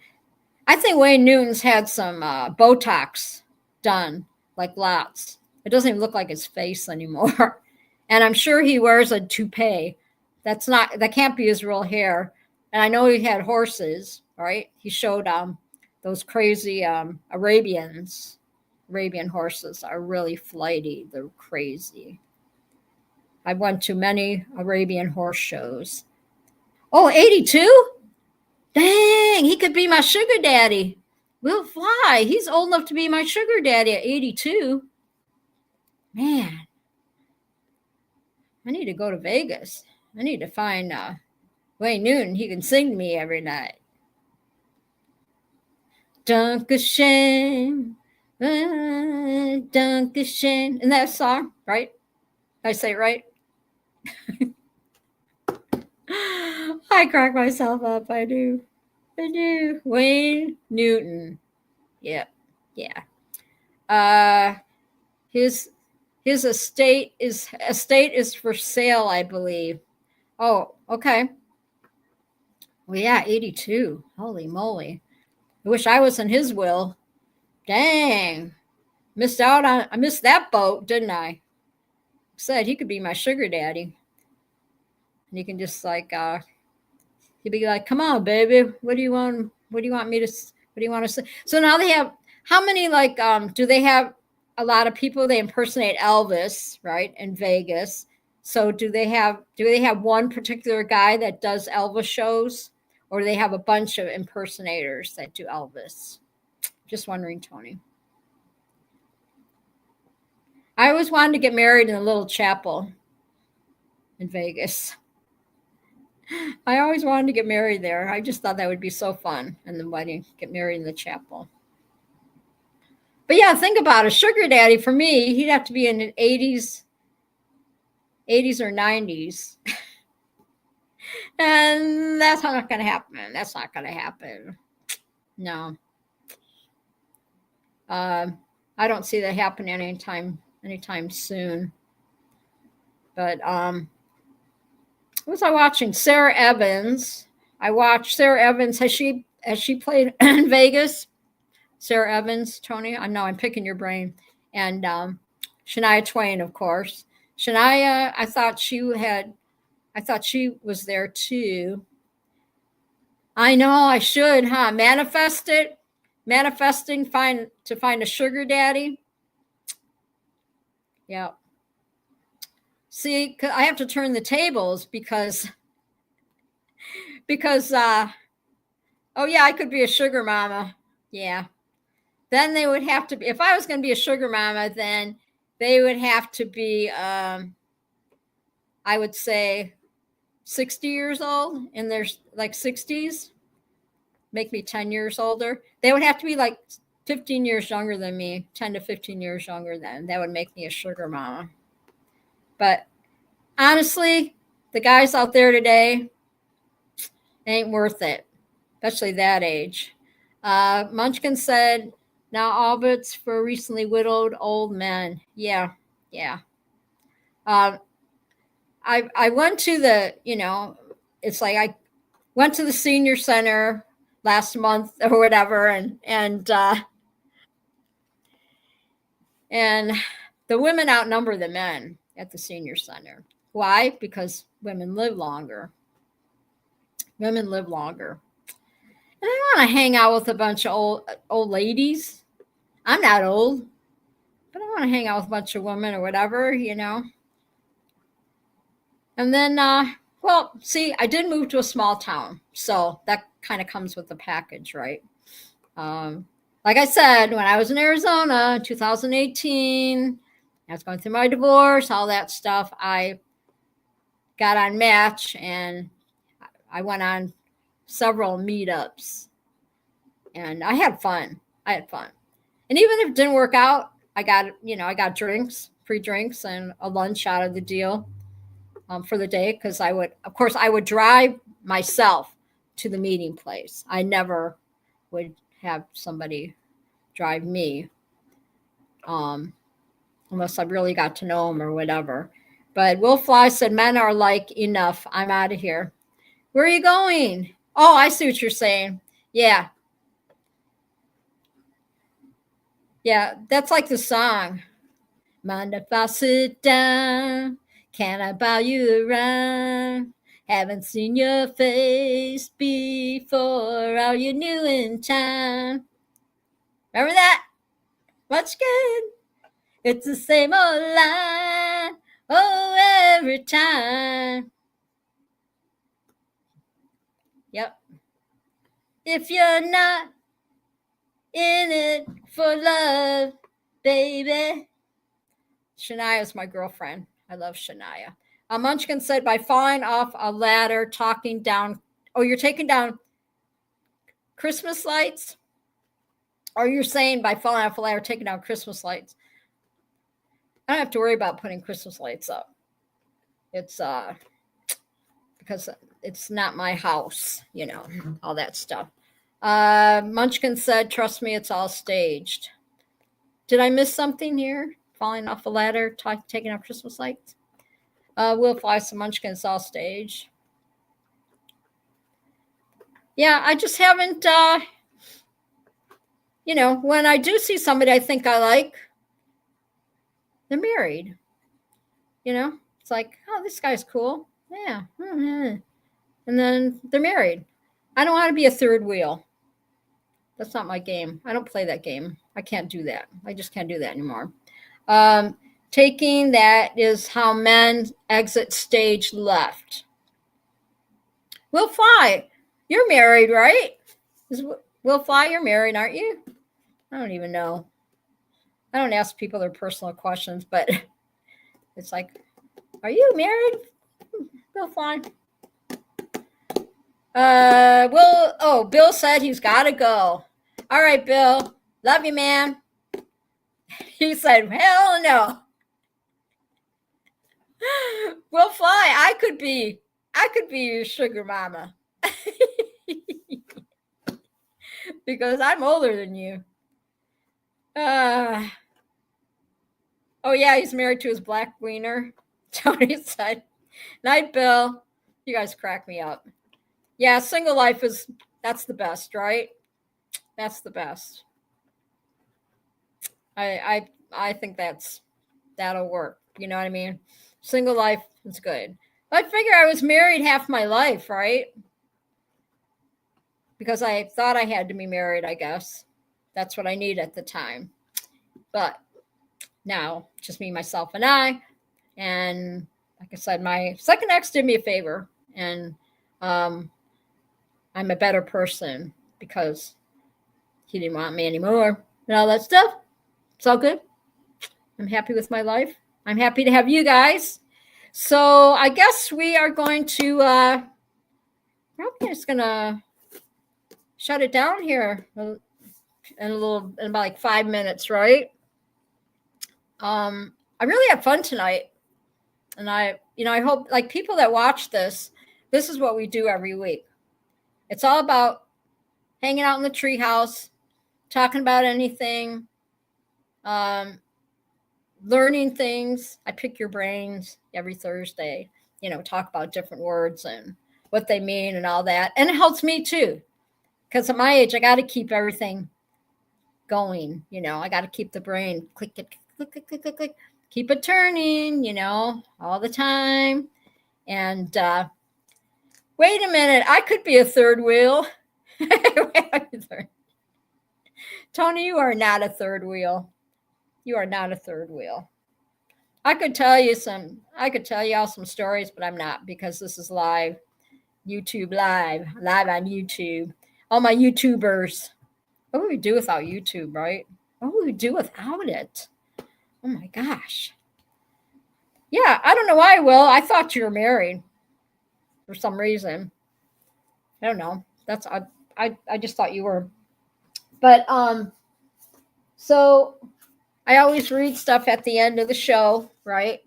I think Wayne Newton's had some Botox done, like lots. It doesn't even look like his face anymore. And I'm sure he wears a toupee. That can't be his real hair. And I know he had horses, right? He showed those crazy Arabian horses are really flighty. They're crazy. I went to many Arabian horse shows. Oh, 82? Dang, he could be my sugar daddy. Will Fly. He's old enough to be my sugar daddy at 82. Man, I need to go to Vegas. I need to find Wayne Newton. He can sing to me every night. Dankeschön, Dankeschön. And that song, right? Did I say it right? I crack myself up. I do. Wayne Newton. Yeah. His estate is for sale, I believe. Oh, okay. Well, yeah, 82. Holy moly. I wish I was in his will. Dang. I missed that boat, didn't I? Said he could be my sugar daddy. And he can just like he'd be like, "Come on, baby. What do you want me to say?" So now they have, how many, like do they have a lot of people? They impersonate Elvis, right, in Vegas. So do they have one particular guy that does Elvis shows, or do they have a bunch of impersonators that do Elvis? Just wondering, Tony. I always wanted to get married in a little chapel in Vegas. I always wanted to get married there. I just thought that would be so fun. And the wedding, get married in the chapel. But yeah, think about it. Sugar daddy for me, he'd have to be in the 80s or 90s. And that's not going to happen. That's not going to happen. No. I don't see that happening anytime soon. But what was I watching? Sarah Evans. I watched Sarah Evans. Has she played in Vegas? Sarah Evans, Tony. I know I'm picking your brain. And Shania Twain, of course. Shania, I thought she was there too. I know I should, huh? Manifesting, to find a sugar daddy. Yeah. See, I have to turn the tables because oh yeah, I could be a sugar mama. Yeah. Then they would have to be, if I was going to be a sugar mama, then they would have to be I would say 60 years old, in their like 60s. Make me 10 years older. They would have to be like 15 years younger than me, 10 to 15 years younger than. That would make me a sugar mama. But honestly, the guys out there today ain't worth it, especially that age. Munchkin said, now all but's for recently widowed old men. Yeah. I went to the, it's like I went to the senior center last month or whatever, and the women outnumber the men at the senior center. Why? Because women live longer. And I want to hang out with a bunch of old ladies. I'm not old, but I want to hang out with a bunch of women or whatever, And then, well, see, I did move to a small town, so that kind of comes with the package, right? Like I said, when I was in Arizona, 2018, I was going through my divorce, all that stuff. I got on Match and I went on several meetups and I had fun. And even if it didn't work out, I got drinks, free drinks and a lunch out of the deal for the day. Cause I would drive myself to the meeting place. I never would have somebody drive me unless I really got to know them or whatever. But Will Fly said, men are like, enough. I'm out of here. Where are you going? Oh, I see what you're saying. Yeah. Yeah, that's like the song. Mind if I sit down? Can I bow you around? Haven't seen your face before. Are you new in town? Remember that? Much good. It's the same old line. Oh, every time. Yep. If you're not in it for love, baby. Shania's my girlfriend. I love Shania. Munchkin said, by falling off a ladder, talking down. Oh, you're taking down Christmas lights? Or you're saying by falling off a ladder, taking down Christmas lights? I don't have to worry about putting Christmas lights up. It's because it's not my house, all that stuff. Munchkin said, trust me, it's all staged. Did I miss something here? Falling off a ladder, taking out Christmas lights? Will Fly some Munchkin, it's all staged. Yeah, I just haven't, when I do see somebody I think I like, they're married. It's like, oh, this guy's cool. Yeah. Mm-hmm. And then they're married. I don't want to be a third wheel. That's not my game. I don't play that game. I can't do that. I just can't do that anymore. Taking that is how men exit stage left. Will Fly, you're married, right? Will Fly, you're married, aren't you? I don't even know. I don't ask people their personal questions, but it's like, are you married? Will Fly. Bill said he's got to go. All right, Bill. Love you, man. He said, hell no. Will Fly, I could be your sugar mama. Because I'm older than you. Oh yeah, he's married to his black wiener. Tony said, night, Bill. You guys crack me up. Yeah, single life that's the best, right? That's the best. I think that'll work. You know what I mean? Single life is good. I figure I was married half my life, right? Because I thought I had to be married, I guess. That's what I need at the time. But now, just me, myself, and I. And like I said, my second ex did me a favor. And I'm a better person because he didn't want me anymore and all that stuff. It's all good. I'm happy with my life. I'm happy to have you guys. So I guess we are going to, probably just going to shut it down here in about like 5 minutes, right? I really had fun tonight. And I hope like people that watch this is what we do every week. It's all about hanging out in the treehouse, talking about anything, learning things. I pick your brains every Thursday, talk about different words and what they mean and all that. And it helps me too. Because at my age, I got to keep everything going. I got to keep the brain click, click, click, click, click, click, click. Keep it turning, all the time. And wait a minute, I could be a third wheel. Tony, you are not a third wheel. You are not a third wheel. I could tell you all some stories, but I'm not because this is live. YouTube live on YouTube. all my YouTubers. What would we do without YouTube, right? What would we do without it? Oh my gosh. Yeah, I don't know why, Will. I thought you were married for some reason. I don't know. I just thought you were. But so I always read stuff at the end of the show, right?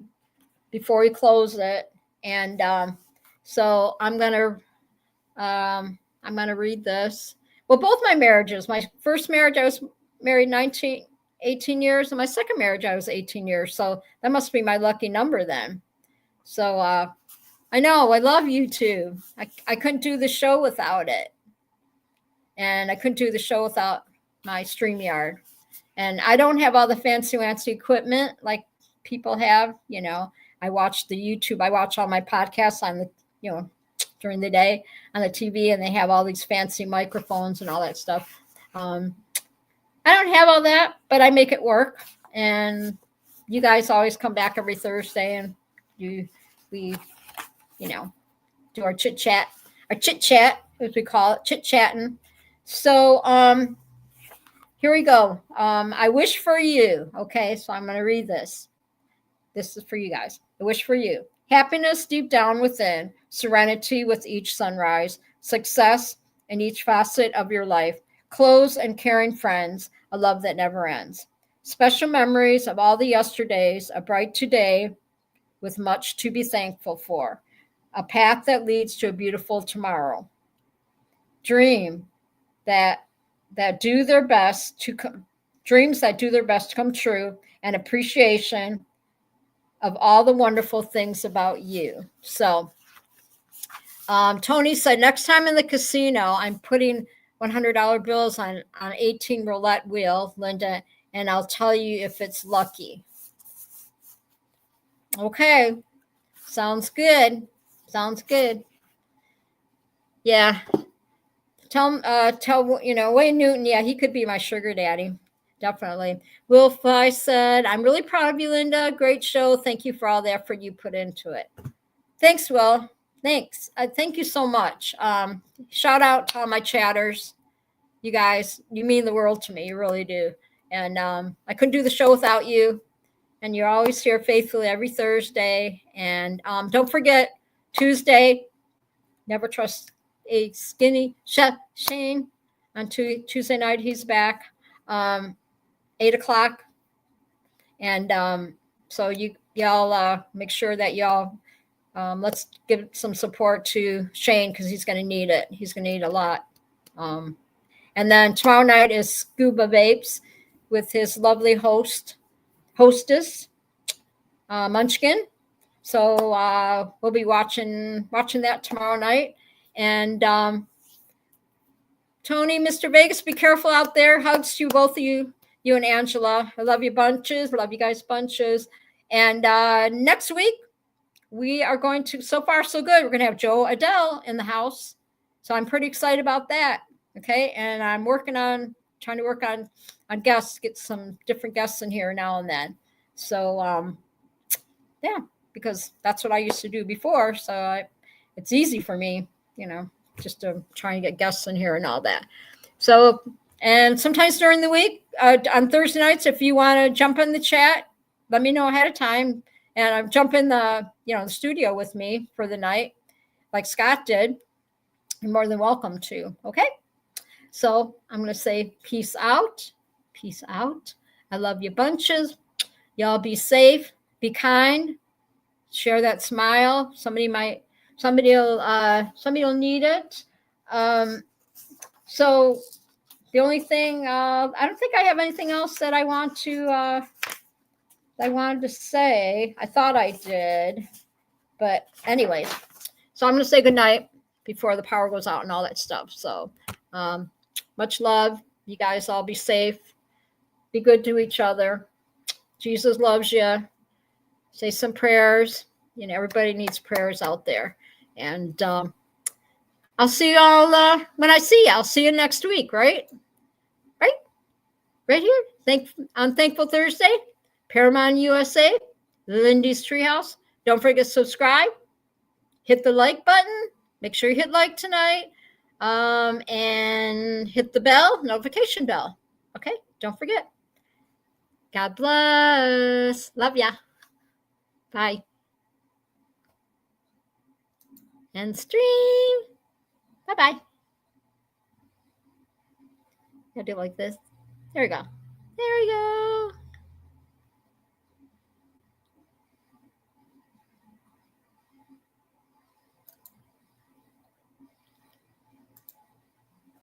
Before we close it. And so I'm gonna read this. Well, both my marriages. My first marriage, I was married 18 years, and my second marriage, I was 18 years. So that must be my lucky number then. So I know, I love YouTube. I couldn't do the show without it. And I couldn't do the show without my StreamYard. And I don't have all the fancy equipment like people have. I watch the YouTube. I watch all my podcasts on the, during the day on the TV, and they have all these fancy microphones and all that stuff. I don't have all that, but I make it work. And you guys always come back every Thursday, and we do our chit chat, as we call it, chit chatting. So here we go. I wish for you. Okay, so I'm going to read this. This is for you guys. I wish for you happiness deep down within, serenity with each sunrise, success in each facet of your life, close and caring friends, a love that never ends, special memories of all the yesterdays, a bright today with much to be thankful for, a path that leads to a beautiful tomorrow, dream that do their best to dreams that do their best to come true, and appreciation of all the wonderful things about you. So Tony said, next time in the casino, I'm putting $100 bills on 18 roulette wheel, Linda, and I'll tell you if it's lucky. Okay. Sounds good. Yeah. Tell Wayne Newton, yeah, he could be my sugar daddy. Definitely. Will Fly said, I'm really proud of you, Linda. Great show. Thank you for all the effort you put into it. Thanks, Will. Thanks. Thank you so much. Shout out to all my chatters. You guys, you mean the world to me. You really do. And I couldn't do the show without you. And you're always here faithfully every Thursday. And don't forget, Tuesday, never trust a skinny chef, Shane. On Tuesday night, he's back. 8 o'clock. And so y'all make sure that y'all let's give some support to Shane, because he's going to need it. He's going to need a lot. And then tomorrow night is Scuba Vapes with his lovely hostess, Munchkin. So we'll be watching that tomorrow night. And Tony, Mr. Vegas, be careful out there. Hugs to both of you and Angela. I love you bunches. I love you guys bunches. And next week, we are going to, so far so good, we're going to have Joe Adele in the house. So I'm pretty excited about that. Okay. And I'm trying to work on guests, get some different guests in here now and then. So, yeah, because that's what I used to do before. So it's easy for me, just to try and get guests in here and all that. So, and sometimes during the week, on Thursday nights, if you want to jump in the chat, let me know ahead of time. And jump in the studio with me for the night, like Scott did. You're more than welcome to. Okay. So I'm going to say peace out. Peace out. I love you bunches. Y'all be safe. Be kind. Share that smile. Somebody will need it. So the only thing, I don't think I have anything else that I wanted to say. I thought I did, but anyways, so I'm going to say goodnight before the power goes out and all that stuff. So much love. You guys all be safe. Be good to each other. Jesus loves you. Say some prayers. Everybody needs prayers out there. And I'll see you all when I see you. I'll see you next week, right? Right here. On Thankful Thursday, Paramount USA, Lindy's Treehouse. Don't forget to subscribe. Hit the like button. Make sure you hit like tonight. And hit the bell, notification bell. Okay, don't forget. God bless. Love ya. Bye. End stream. Bye-bye. I'll do it like this. There we go. There we go.